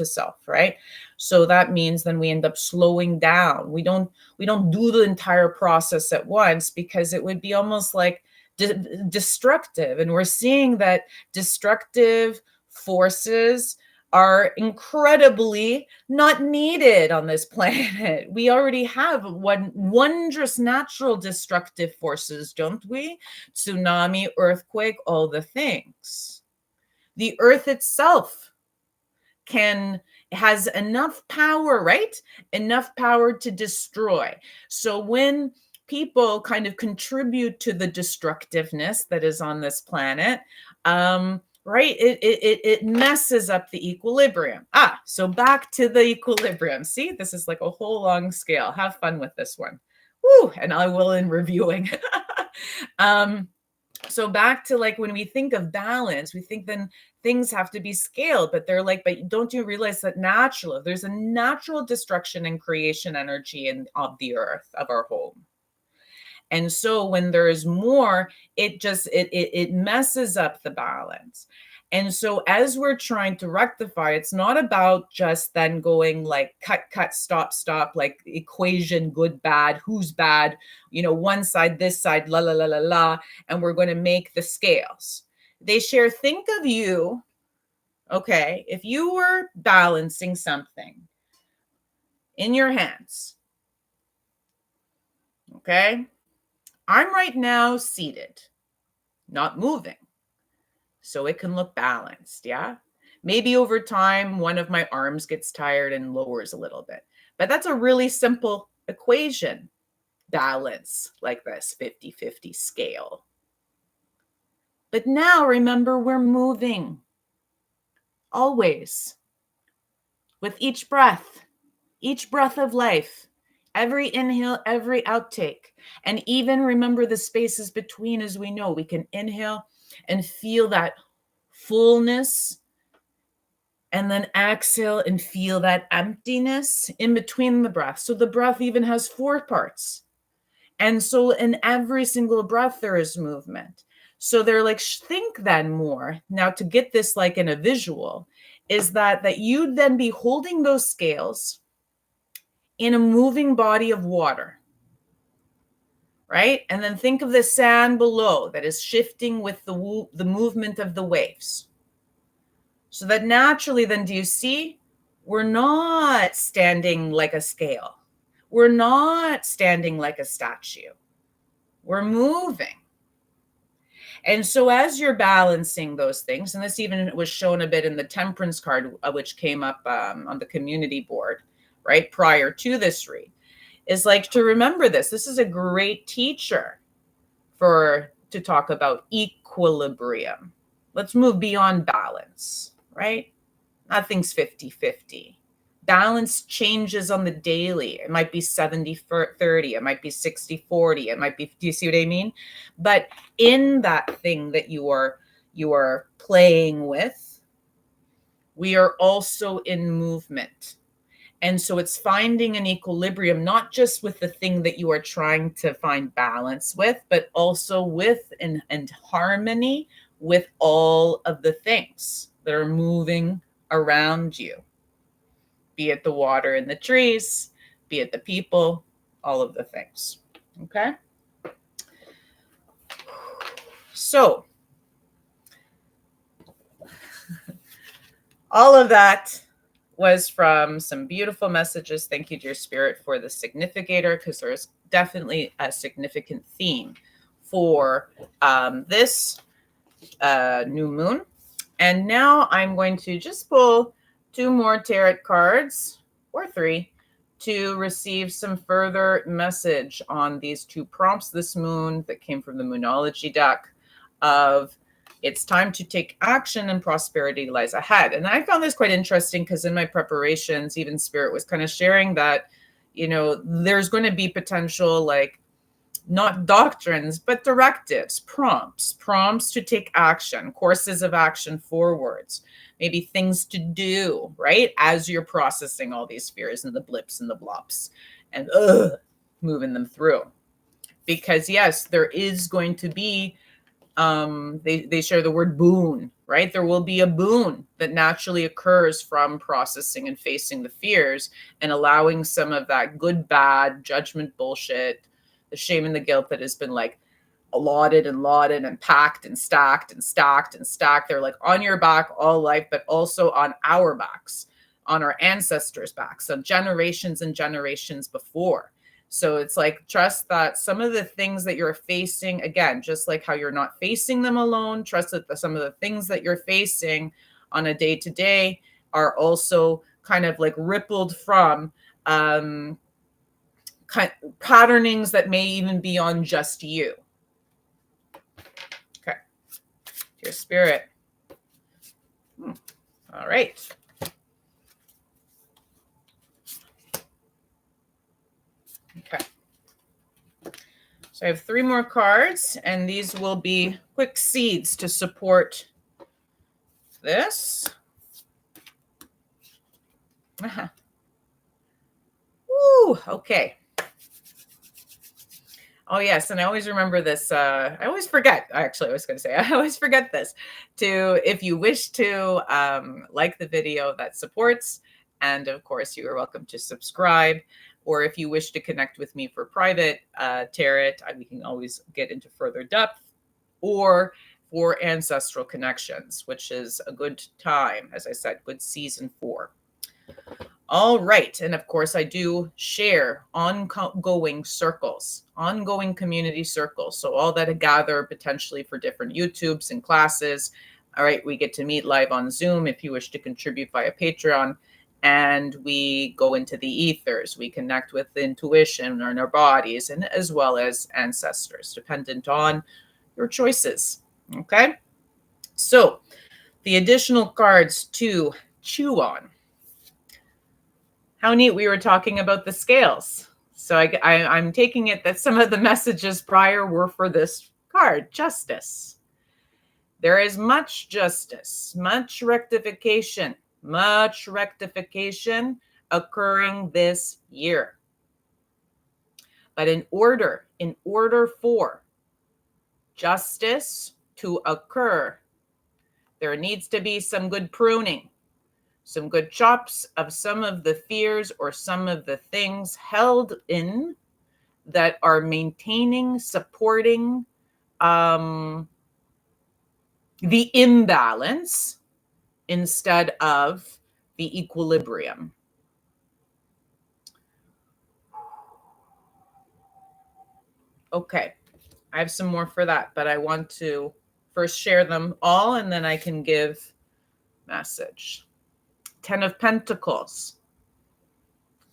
self, right? So that means then we end up slowing down. We don't do the entire process at once, because it would be almost like destructive. And we're seeing that destructive forces are incredibly not needed on this planet. We already have wondrous natural destructive forces, don't we? Tsunami, earthquake, all the things. The earth itself has enough power, right? Enough power to destroy. So when people kind of contribute to the destructiveness that is on this planet, right, it messes up the equilibrium. So back to the equilibrium. See, this is like a whole long scale. Have fun with this one. Woo, and I will in reviewing. So back to like when we think of balance, we think then things have to be scaled, but they're like, but don't you realize that there's a natural destruction and creation energy of the earth, of our home. And so when there is more, it messes up the balance. And so as we're trying to rectify, it's not about just then going like cut, stop, like equation, good, bad, who's bad, one side, this side, la, la, la, la, la, and we're going to make the scales. They share, think of you, okay, if you were balancing something in your hands, okay, I'm right now seated, not moving. So it can look balanced, yeah? Maybe over time, one of my arms gets tired and lowers a little bit. But that's a really simple equation. Balance like this, 50-50 scale. But now remember, we're moving. Always. With each breath of life. Every inhale, every outtake. And even remember the spaces between, as we know. We can inhale and feel that fullness, and then exhale and feel that emptiness in between the breath. So the breath even has 4 parts. And so in every single breath, there is movement. So they're like, think then more. Now to get this like in a visual, is that you'd then be holding those scales in a moving body of water, right? And then think of the sand below that is shifting with the movement of the waves. So that naturally then, do you see? We're not standing like a scale. We're not standing like a statue. We're moving. And so as you're balancing those things, and this even was shown a bit in the temperance card, which came up on the community board, right, prior to this read, is like to remember this. This is a great teacher to talk about equilibrium. Let's move beyond balance. Right? Nothing's 50-50. Balance changes on the daily. It might be 70-30. It might be 60-40. It might be, do you see what I mean? But in that thing that you are playing with, we are also in movement. And so it's finding an equilibrium, not just with the thing that you are trying to find balance with, but also with and harmony with all of the things that are moving around you, be it the water and the trees, be it the people, all of the things. Okay. So all of that was from some beautiful messages. Thank you, dear spirit, for the significator, because there is definitely a significant theme for this new moon. And now I'm going to just pull 2 more tarot cards, or 3, to receive some further message on these 2 prompts this moon that came from the Moonology deck of it's time to take action and prosperity lies ahead. And I found this quite interesting because in my preparations, even Spirit was kind of sharing that, there's going to be potential like not doctrines, but directives, prompts to take action, courses of action forwards, maybe things to do, right? As you're processing all these fears and the blips and the blops and moving them through. Because yes, there is going to be, they share the word boon, right? There will be a boon that naturally occurs from processing and facing the fears and allowing some of that good, bad, judgment bullshit, the shame and the guilt that has been like allotted and lauded and packed and stacked and stacked and stacked. They're like on your back all life, but also on our backs, on our ancestors' backs, on generations and generations before. So it's like, trust that some of the things that you're facing, again, just like how you're not facing them alone, trust that some of the things that you're facing on a day to day are also kind of like rippled from patternings that may even be on just you. Okay. Your spirit. All right. Okay. So I have 3 more cards, and these will be quick seeds to support this. Woo, okay. Oh, yes, and I always remember this. I always forget, actually, I was going to say, I always forget this. If you wish to like the video that supports, and of course, you are welcome to subscribe. Or if you wish to connect with me for private tarot, we can always get into further depth. Or for ancestral connections, which is a good time, as I said, good season 4. All right. And of course, I do share ongoing circles, ongoing community circles. So all that I gather potentially for different YouTubes and classes. All right. We get to meet live on Zoom if you wish to contribute via Patreon. And we go into the ethers. We connect with intuition in our bodies, and as well as ancestors, dependent on your choices. Okay. So the additional cards to chew on. How neat, we were talking about the scales. So I'm taking it that some of the messages prior were for this card, justice. There is much justice, much rectification occurring this year. But in order for justice to occur, there needs to be some good pruning, some good chops of some of the fears or some of the things held in that are maintaining, supporting the imbalance instead of the equilibrium. Okay, I have some more for that, but I want to first share them all, and then I can give message. 10 of Pentacles.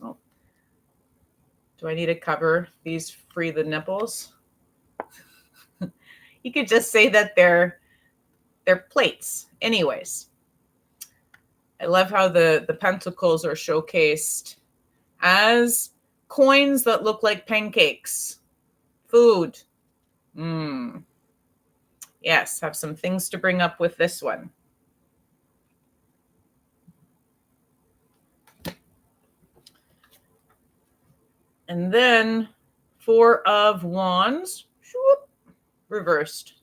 Oh. Do I need to cover these, free the nipples? You could just say that they're plates. Anyways, I love how the pentacles are showcased as coins that look like pancakes. Food. Yes, have some things to bring up with this one. And then 4 of Wands, reversed.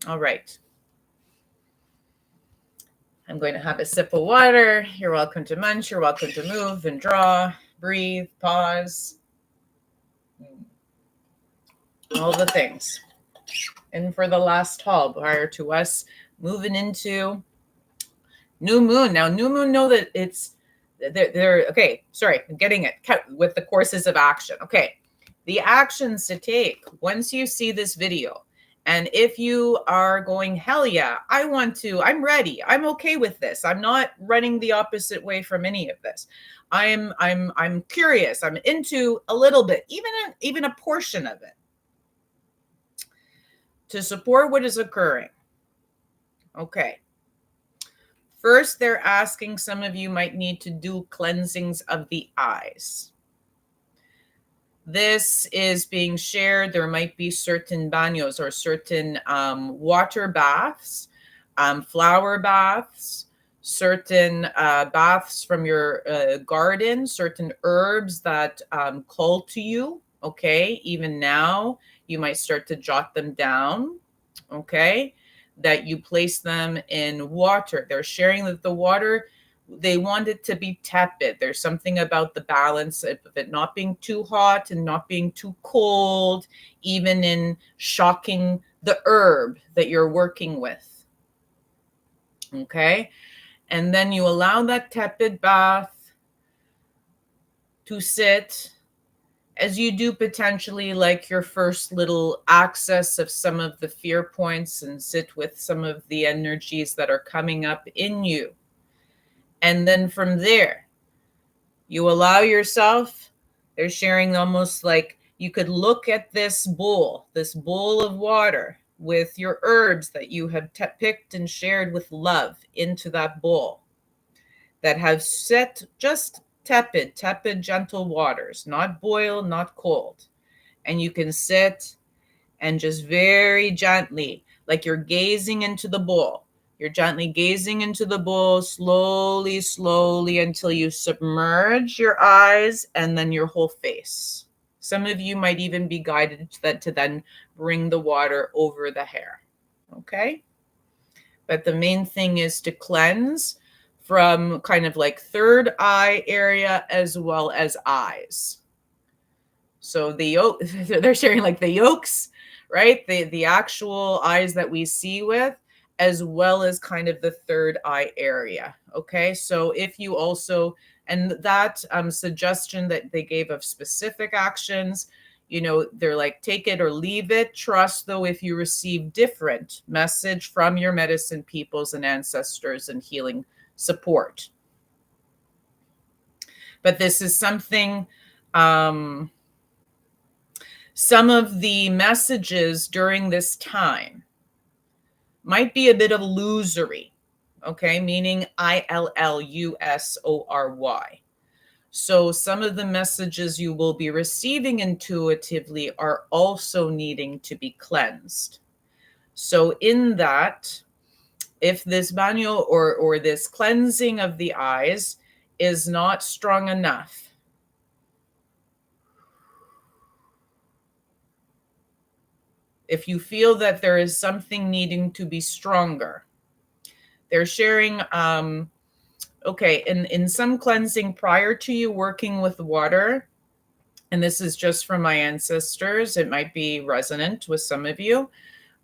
All right. I'm going to have a sip of water. You're welcome to munch. You're welcome to move and draw, breathe, pause. All the things. And for the last haul prior to us moving into new moon. Now, new moon, know that it's, they're okay, sorry, I'm getting it with the courses of action. Okay, the actions to take once you see this video. And if you are going, hell yeah, I'm ready, I'm okay with this, I'm not running the opposite way from any of this, I'm curious, I'm into a little bit, even a portion of it, to support what is occurring. Okay. First, they're asking, some of you might need to do cleansings of the eyes. This is being shared. There might be certain baños or certain water baths, flower baths, certain baths from your garden, certain herbs that call to you. Okay, even now, you might start to jot them down. Okay, that you place them in water. They're sharing that the water, they want it to be tepid. There's something about the balance of it not being too hot and not being too cold, even in shocking the herb that you're working with. Okay. And then you allow that tepid bath to sit as you do potentially like your first little access of some of the fear points and sit with some of the energies that are coming up in you. And then from there, you allow yourself, they're sharing almost like you could look at this bowl of water with your herbs that you have picked and shared with love into that bowl that have set just tepid, gentle waters, not boil, not cold. And you can sit and just very gently, like you're gazing into the bowl. You're gently gazing into the bowl, slowly, slowly, until you submerge your eyes and then your whole face. Some of you might even be guided to then bring the water over the hair. Okay? But the main thing is to cleanse from kind of like third eye area as well as eyes. So the yolk, they're sharing like the yolks, right? The actual eyes that we see with, as well as kind of the third eye area. Okay, so if you also, and that suggestion that they gave of specific actions, you know, they're like take it or leave it. Trust though if you receive different message from your medicine peoples and ancestors and healing support. But this is something. Some of the messages during this time might be a bit of illusory, okay, meaning illusory. So some of the messages you will be receiving intuitively are also needing to be cleansed. So in that, if this banyo or this cleansing of the eyes is not strong enough, if you feel that there is something needing to be stronger, they're sharing, okay, in some cleansing prior to you working with water, and this is just from my ancestors, it might be resonant with some of you.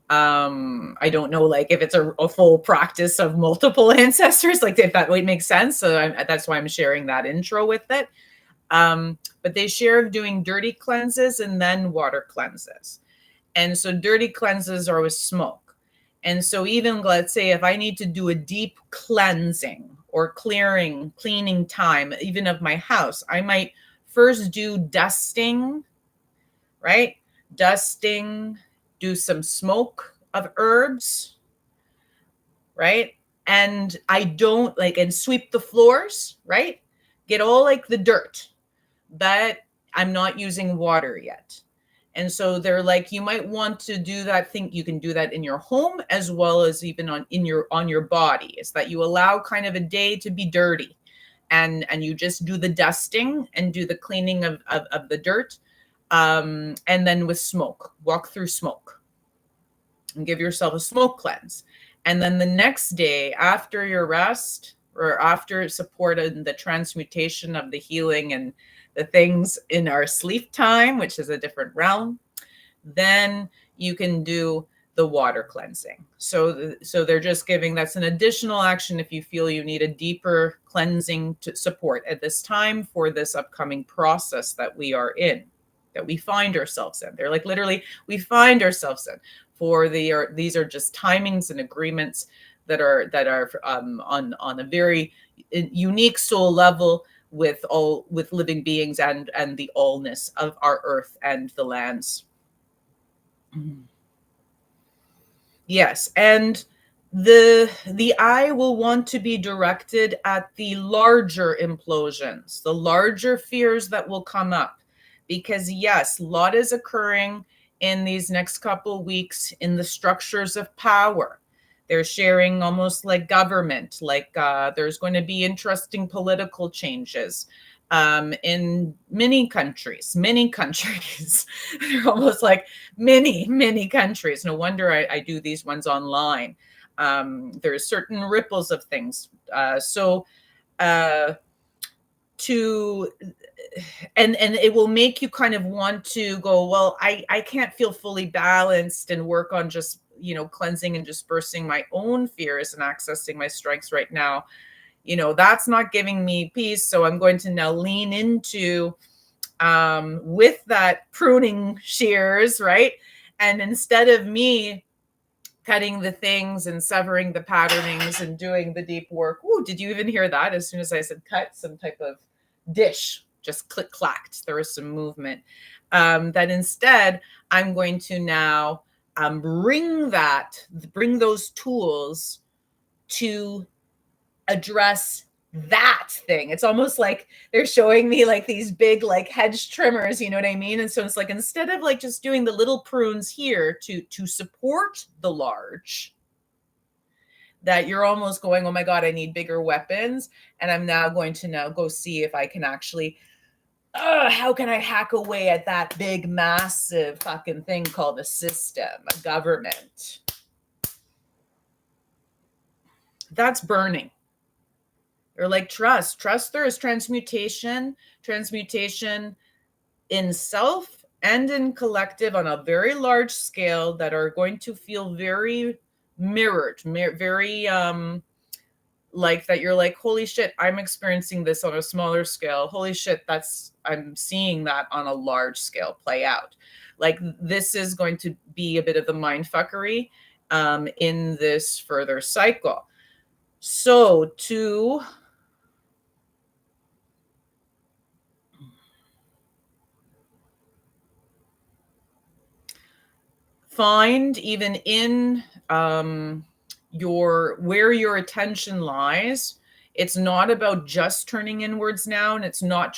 I don't know, like if it's a full practice of multiple ancestors, like if that would make sense. So that's why I'm sharing that intro with it. But they share of doing dirty cleanses and then water cleanses. And so dirty cleanses are with smoke. And so even let's say if I need to do a deep cleansing or cleaning time, even of my house, I might first do dusting, right? Dusting, do some smoke of herbs, right? And I don't like, and sweep the floors, right? Get all like the dirt, but I'm not using water yet. And so they're like, you might want to do that thing. You can do that in your home as well as even on your body. Is that you allow kind of a day to be dirty, and you just do the dusting and do the cleaning of the dirt, and then with smoke, walk through smoke, and give yourself a smoke cleanse. And then the next day after your rest or after support in the transmutation of the healing and the things in our sleep time, which is a different realm, then you can do the water cleansing. So they're just giving, that's an additional action if you feel you need a deeper cleansing to support at this time for this upcoming process that we are in, that we find ourselves in. They're like literally we find ourselves in. For these are just timings and agreements that are on a very unique soul level with living beings and the allness of our earth and the lands. Yes, and the eye will want to be directed at the larger implosions, the larger fears that will come up, because yes, a lot is occurring in these next couple of weeks in the structures of power. They're sharing almost like government, like there's going to be interesting political changes in many countries. They're almost like many countries. No wonder I do these ones online. There's certain ripples of things. To and it will make you kind of want to go, well, I can't feel fully balanced and work on just, cleansing and dispersing my own fears and accessing my strengths right now. That's not giving me peace. So I'm going to now lean into, with that pruning shears, right? And instead of me cutting the things and severing the patternings and doing the deep work. Ooh, did you even hear that? As soon as I said cut, some type of dish just click clacked. There was some movement. That instead, I'm going to now bring those tools to address that thing. It's almost like they're showing me like these big like hedge trimmers, you know what I mean? And so it's like, instead of like just doing the little prunes here to support the large, that you're almost going, oh my God, I need bigger weapons. And I'm now going to now go see if I can actually, how can I hack away at that big, massive fucking thing called a system, a government? That's burning. Or like trust. There is transmutation in self and in collective on a very large scale that are going to feel very mirrored, very like that. You're like, holy shit, I'm experiencing this on a smaller scale. Holy shit, I'm seeing that on a large scale play out. Like, this is going to be a bit of the mind fuckery in this further cycle. So to find, even in where your attention lies, it's not about just turning inwards now, and it's not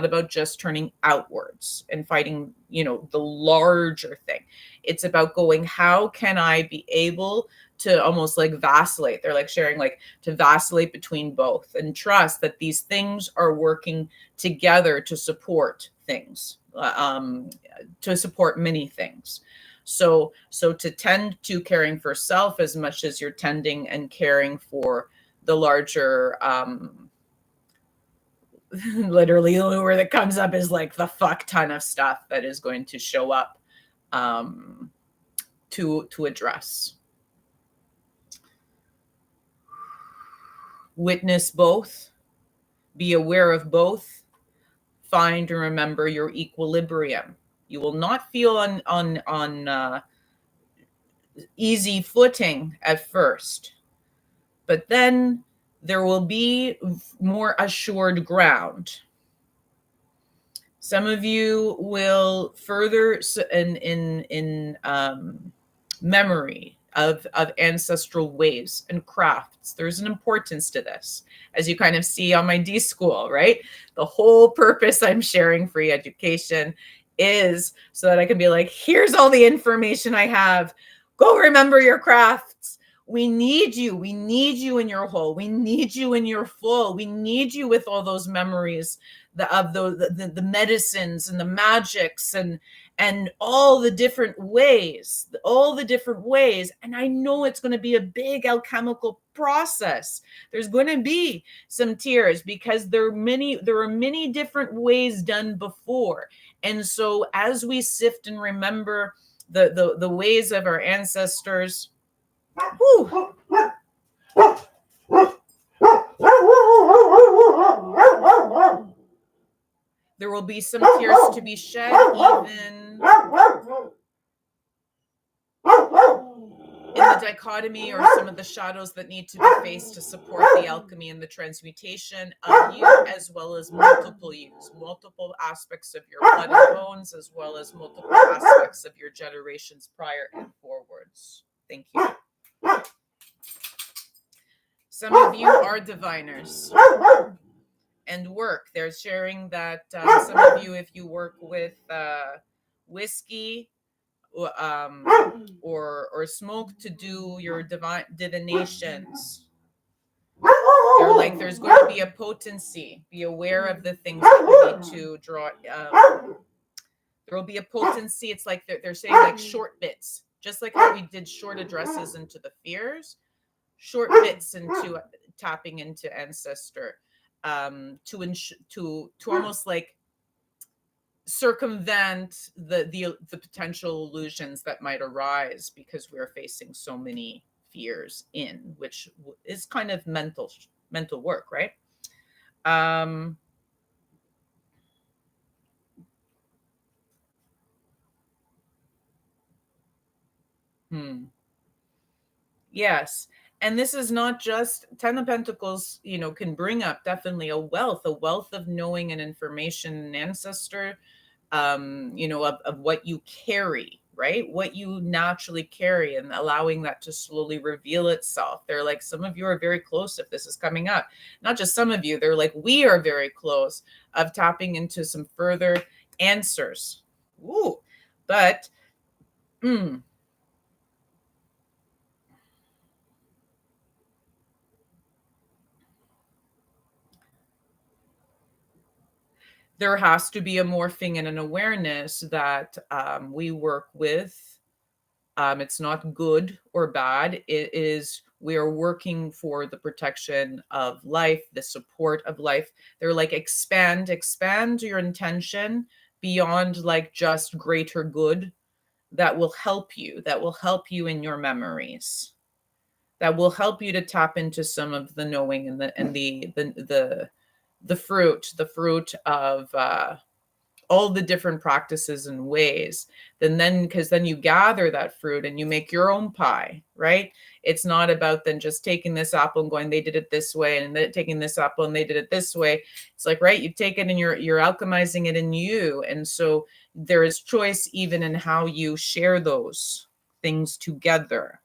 about just turning outwards and fighting, the larger thing. It's about going, how can I be able to almost like vacillate? They're like sharing, like, to vacillate between both and trust that these things are working together to support things, to support many things. So to tend to caring for self as much as you're tending and caring for the larger, literally the word that comes up is like the fuck ton of stuff that is going to show up to address. Witness both, be aware of both, find and remember your equilibrium. You will not feel on easy footing at first, but then there will be more assured ground. Some of you will further in memory of ancestral ways and crafts. There's an importance to this, as you kind of see on my D school, right? The whole purpose I'm sharing free education is so that I can be like, here's all the information I have. Go remember your crafts. We need you. We need you in your whole. We need you in your full. We need you with all those memories of the medicines and the magics and all the different ways. And I know it's going to be a big alchemical process. There's going to be some tears because there are many different ways done before. And so as we sift and remember the ways of our ancestors, whew, there will be some tears to be shed, even in the dichotomy or some of the shadows that need to be faced to support the alchemy and the transmutation of you, as well as multiple yous, multiple aspects of your blood and bones, as well as multiple aspects of your generations prior and forwards. Thank you. Some of you are diviners and work. They're sharing that some of you, if you work with whiskey or smoke to do your divinations, they're like, there's going to be a potency. Be aware of the things that you need to draw. There will be a potency. It's like they're saying, like, short bits, just like how we did short addresses into the fears, short bits into tapping into ancestor. to almost like circumvent the potential illusions that might arise because we're facing so many fears in, which is kind of mental work, right? um hmm. Yes. And this is not just Ten of Pentacles, can bring up definitely a wealth of knowing and information and ancestor, of what you carry, right? What you naturally carry, and allowing that to slowly reveal itself. They're like, some of you are very close if this is coming up. Not just some of you, they're like, we are very close of tapping into some further answers. Ooh, but, there has to be a morphing and an awareness that we work with. It's not good or bad. It is, we are working for the protection of life, the support of life. They're like, expand your intention beyond like just greater good. That will help you. That will help you in your memories. That will help you to tap into some of the knowing and the fruit of all the different practices and ways. Then because then you gather that fruit and you make your own pie, right? It's not about then just taking this apple and going, they did it this way, and then taking this apple and they did it this way. It's like, right, you take it and you're alchemizing it in you. And so there is choice even in how you share those things together.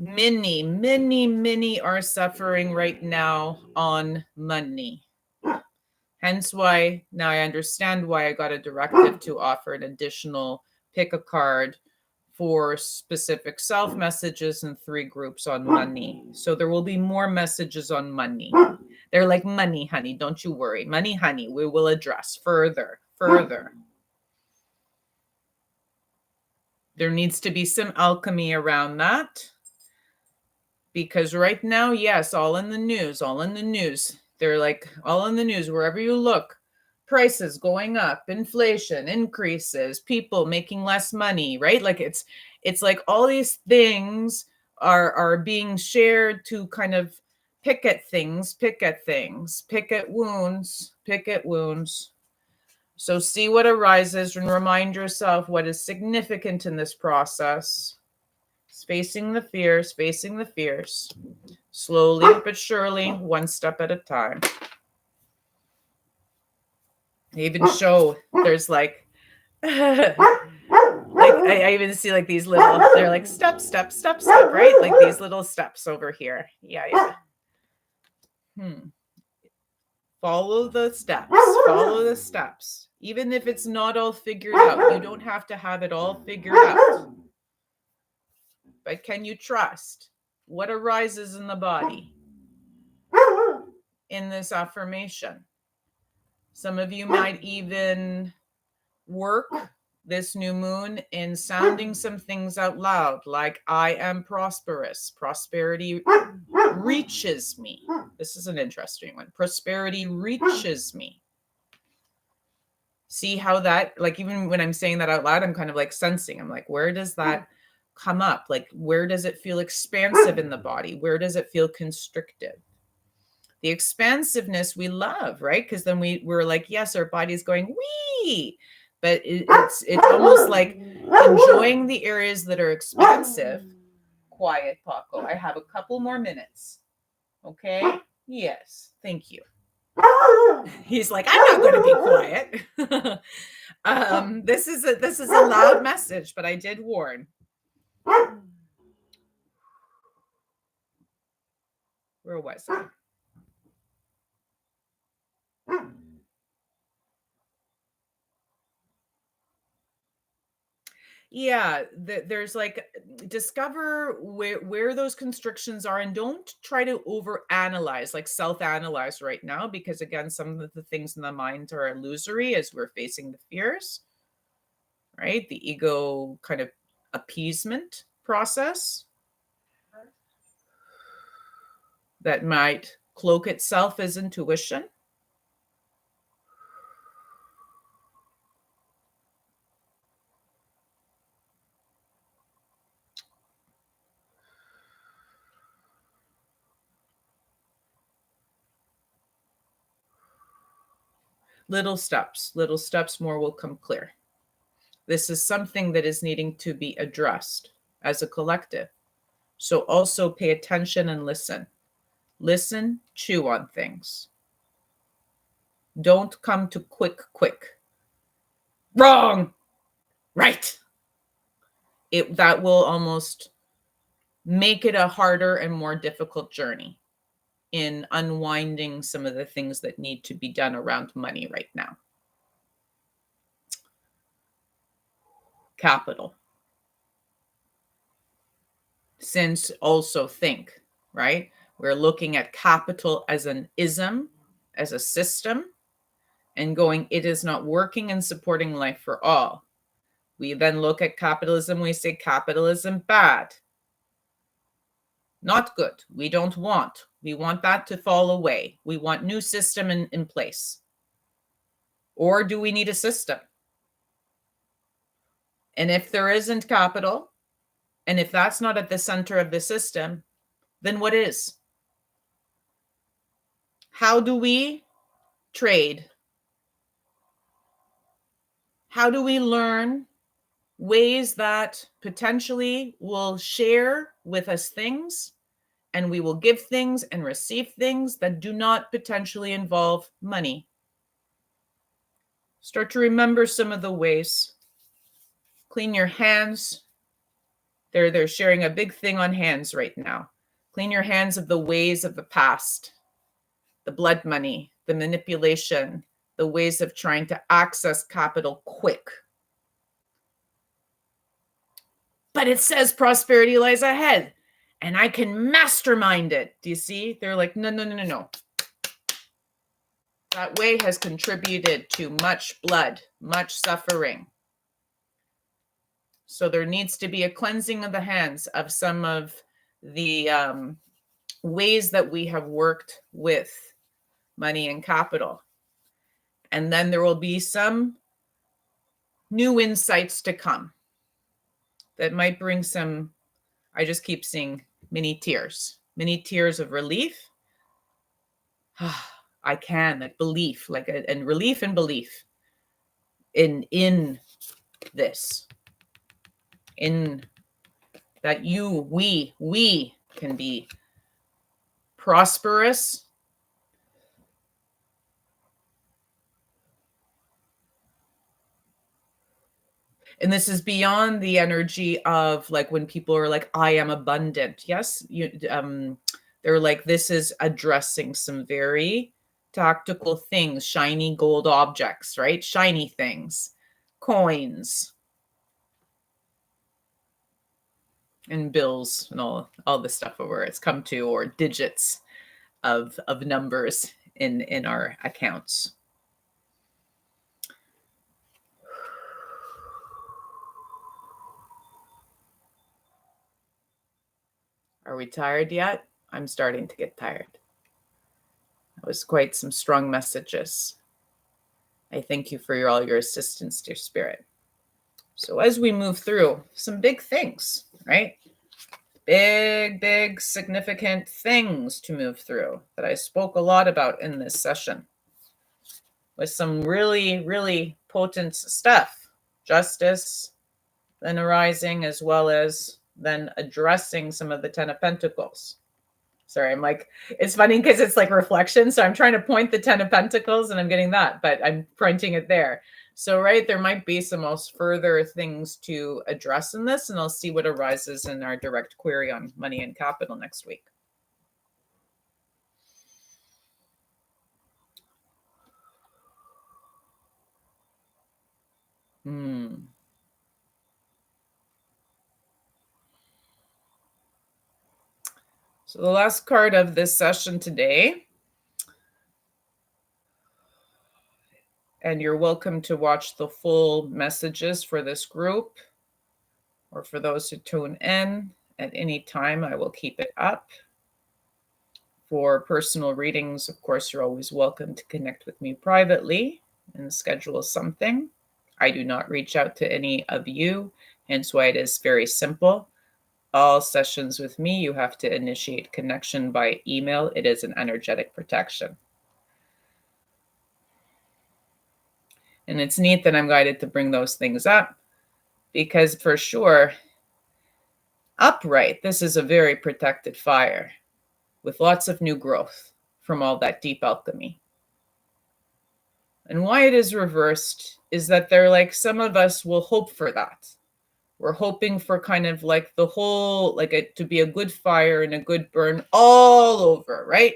Many are suffering right now on money. Hence why now I understand why I got a directive to offer an additional pick a card for specific self messages and 3 groups on money. So there will be more messages on money. They're like, money, honey, don't you worry. Money, honey, we will address further. There needs to be some alchemy around that. Because right now, yes, all in the news. They're like, all in the news, wherever you look, prices going up, inflation increases, people making less money, right? Like it's like all these things are being shared to kind of pick at wounds. So see what arises and remind yourself what is significant in this process. Facing the fears, slowly but surely, one step at a time. They even show there's like, like I even see like these little, they're like step, right? Like these little steps over here. Yeah. Follow the steps. Even if it's not all figured out, you don't have to have it all figured out. But can you trust what arises in the body in this affirmation? Some of you might even work this new moon in sounding some things out loud, like I am prosperous. Prosperity reaches me. This is an interesting one. Prosperity reaches me. See how that, like, even when I'm saying that out loud, I'm kind of like sensing, I'm like, where does that come up? Like, where does it feel expansive in the body? Where does it feel constricted? The expansiveness we love, right? Because then we're like, yes, our body's going, wee, but it's almost like enjoying the areas that are expansive. Quiet, Paco. I have a couple more minutes. Okay? Yes. Thank you. He's like, I'm not going to be quiet. This is a loud message, but I did warn. Where was I? Yeah, there's like, discover where those constrictions are, and don't try to over analyze, like self analyze right now, because again, some of the things in the mind are illusory as we're facing the fears, right? The ego kind of appeasement process. that might cloak itself as intuition. Little steps more will come clear. This is something that is needing to be addressed as a collective. So also pay attention and listen. Listen, chew on things. Don't come to quick. Wrong, right. That will almost make it a harder and more difficult journey in unwinding some of the things that need to be done around money right now. Capital. Since also think, right? We're looking at capital as an ism, as a system, and going, it is not working and supporting life for all. We then look at capitalism, we say capitalism bad. Not good. We don't want. We want that to fall away. We want new system in place. Or do we need a system? And if there isn't capital, and if that's not at the center of the system, then what is? How do we trade? How do we learn ways that potentially will share with us things, and we will give things and receive things that do not potentially involve money? Start to remember some of the ways. Clean your hands. They're sharing a big thing on hands right now. Clean your hands of the ways of the past, the blood money, the manipulation, the ways of trying to access capital quick. But it says prosperity lies ahead and I can mastermind it. Do you see? They're like, no. That way has contributed to much blood, much suffering. So there needs to be a cleansing of the hands of some of the ways that we have worked with money and capital. And then there will be some new insights to come that might bring some, I just keep seeing mini tears of relief. I can, like belief, and relief and belief in this, in that we can be prosperous. And this is beyond the energy of like when people are like, I am abundant. Yes, they're like, this is addressing some very tactical things, shiny gold objects, right? Shiny things, coins, and bills, and all the stuff of where it's come to, or digits of numbers in our accounts. Are we tired yet? I'm starting to get tired. That was quite some strong messages. I thank you for all your assistance, dear spirit. So as we move through some big things, right? Big, significant things to move through that I spoke a lot about in this session, with some really potent stuff. Justice, then arising, as well as then addressing some of the 10 of Pentacles. Sorry, I'm like, it's funny because it's like reflection. So I'm trying to point the 10 of Pentacles and I'm getting that, but I'm pointing it there. So, right, there might be some most further things to address in this, and I'll see what arises in our direct query on money and capital next week. So the last card of this session today, and you're welcome to watch the full messages for this group, or for those who tune in at any time, I will keep it up. For personal readings, of course, you're always welcome to connect with me privately and schedule something. I do not reach out to any of you, hence why it is very simple. All sessions with me, you have to initiate connection by email. It is an energetic protection. And it's neat that I'm guided to bring those things up because for sure, upright, this is a very protected fire with lots of new growth from all that deep alchemy. And why it is reversed is that they're like, some of us will hope for that. We're hoping for kind of like the whole, like it to be a good fire and a good burn all over, right?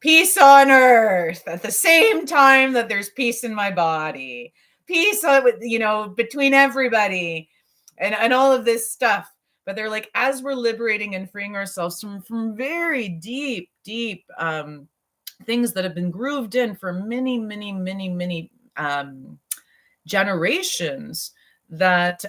Peace on earth at the same time that there's peace in my body, peace, between everybody and all of this stuff. But they're like, as we're liberating and freeing ourselves from very deep, deep things that have been grooved in for many, many, many, many generations, that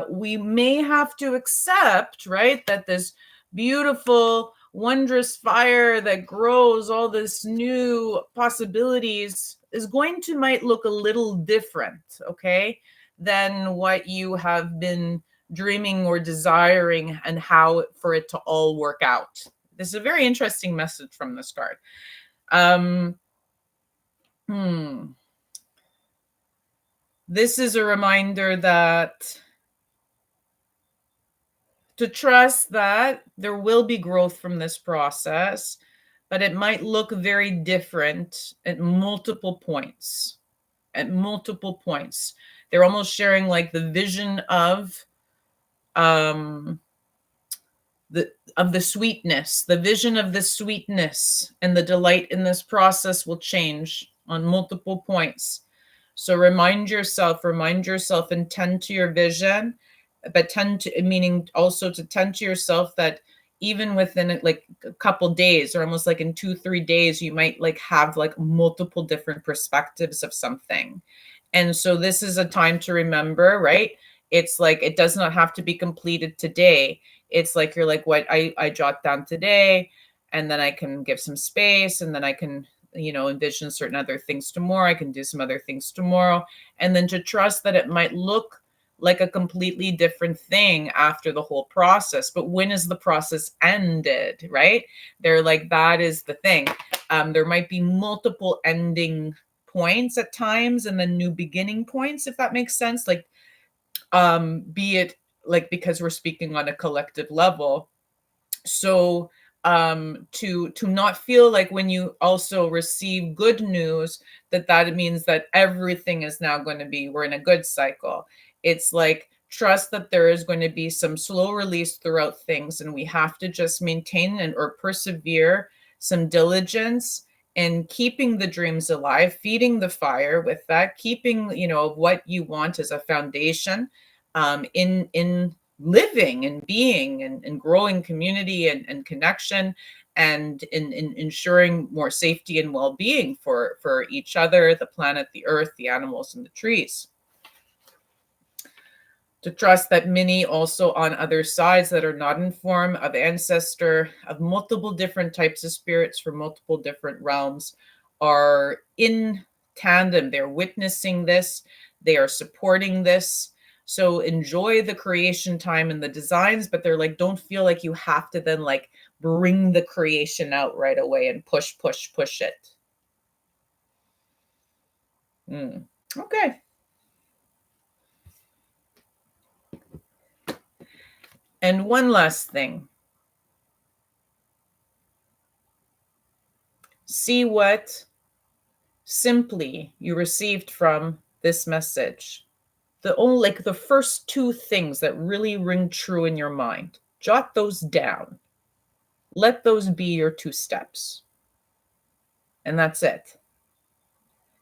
we may have to accept, right? That this beautiful, wondrous fire that grows all this new possibilities is going to might look a little different, okay, than what you have been dreaming or desiring, and how for it to all work out. This is a very interesting message from this card. This is a reminder that to trust that there will be growth from this process, but it might look very different at multiple points. At multiple points. They're almost sharing like the vision of the sweetness, the vision of the sweetness and the delight in this process will change on multiple points. So remind yourself and tend to your vision, but tend to, meaning also to tend to yourself that even within like a couple days or almost like in 2-3 days, you might like have like multiple different perspectives of something. And so this is a time to remember, right? It's like, it does not have to be completed today. It's like, you're like, what I jot down today, and then I can give some space, and then I can, envision certain other things tomorrow. I can do some other things tomorrow. And then to trust that it might look like a completely different thing after the whole process. But when is the process ended, right? They're like, that is the thing. There might be multiple ending points at times and then new beginning points, if that makes sense. Like, be it like, because we're speaking on a collective level. So to not feel like when you also receive good news, that means that everything is now going to be, we're in a good cycle. It's like, trust that there is going to be some slow release throughout things, and we have to just maintain or persevere some diligence and keeping the dreams alive, feeding the fire with that, keeping, what you want as a foundation in living and being and growing community and connection, and in ensuring more safety and well-being for each other, the planet, the earth, the animals, and the trees. To trust that many also on other sides that are not in form of ancestor, of multiple different types of spirits from multiple different realms, are in tandem. They're witnessing this. They are supporting this. So enjoy the creation time and the designs, but they're like, don't feel like you have to then like bring the creation out right away and push it. Okay. And one last thing. See what simply you received from this message. The first 2 things that really ring true in your mind. Jot those down. Let those be your 2 steps. And that's it.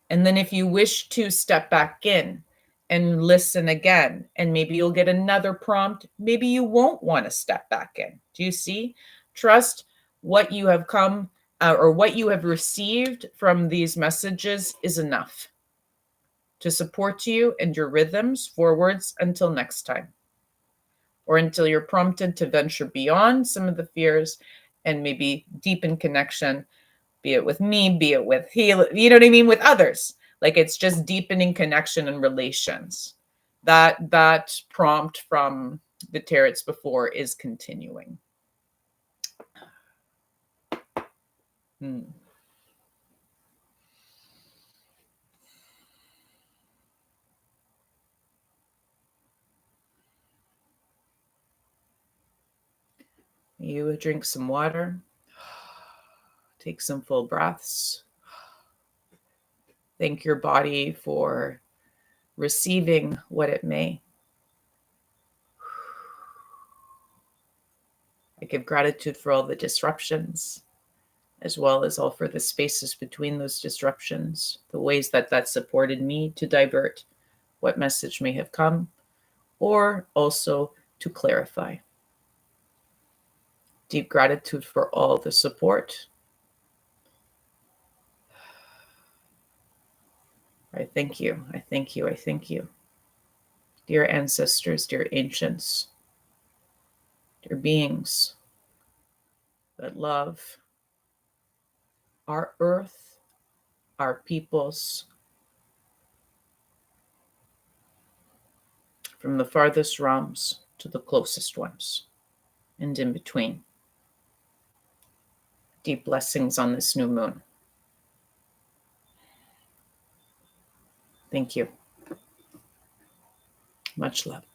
And then if you wish to step back in and listen again, and maybe you'll get another prompt, maybe you won't want to step back in. Do you see? Trust what you have come or what you have received from these messages is enough to support you and your rhythms forwards until next time, or until you're prompted to venture beyond some of the fears and maybe deepen connection, be it with me, be it with heal, you know what I mean, with others. Like it's just deepening connection and relations. That prompt from the tarots before is continuing. Hmm. You drink some water, take some full breaths. Thank your body for receiving what it may. I give gratitude for all the disruptions, as well as all for the spaces between those disruptions, the ways that that supported me to divert what message may have come, or also to clarify. Deep gratitude for all the support. I thank you. I thank you. I thank you. Dear ancestors, dear ancients, dear beings that love our earth, our peoples, from the farthest realms to the closest ones, and in between. Deep blessings on this new moon. Thank you. Much love.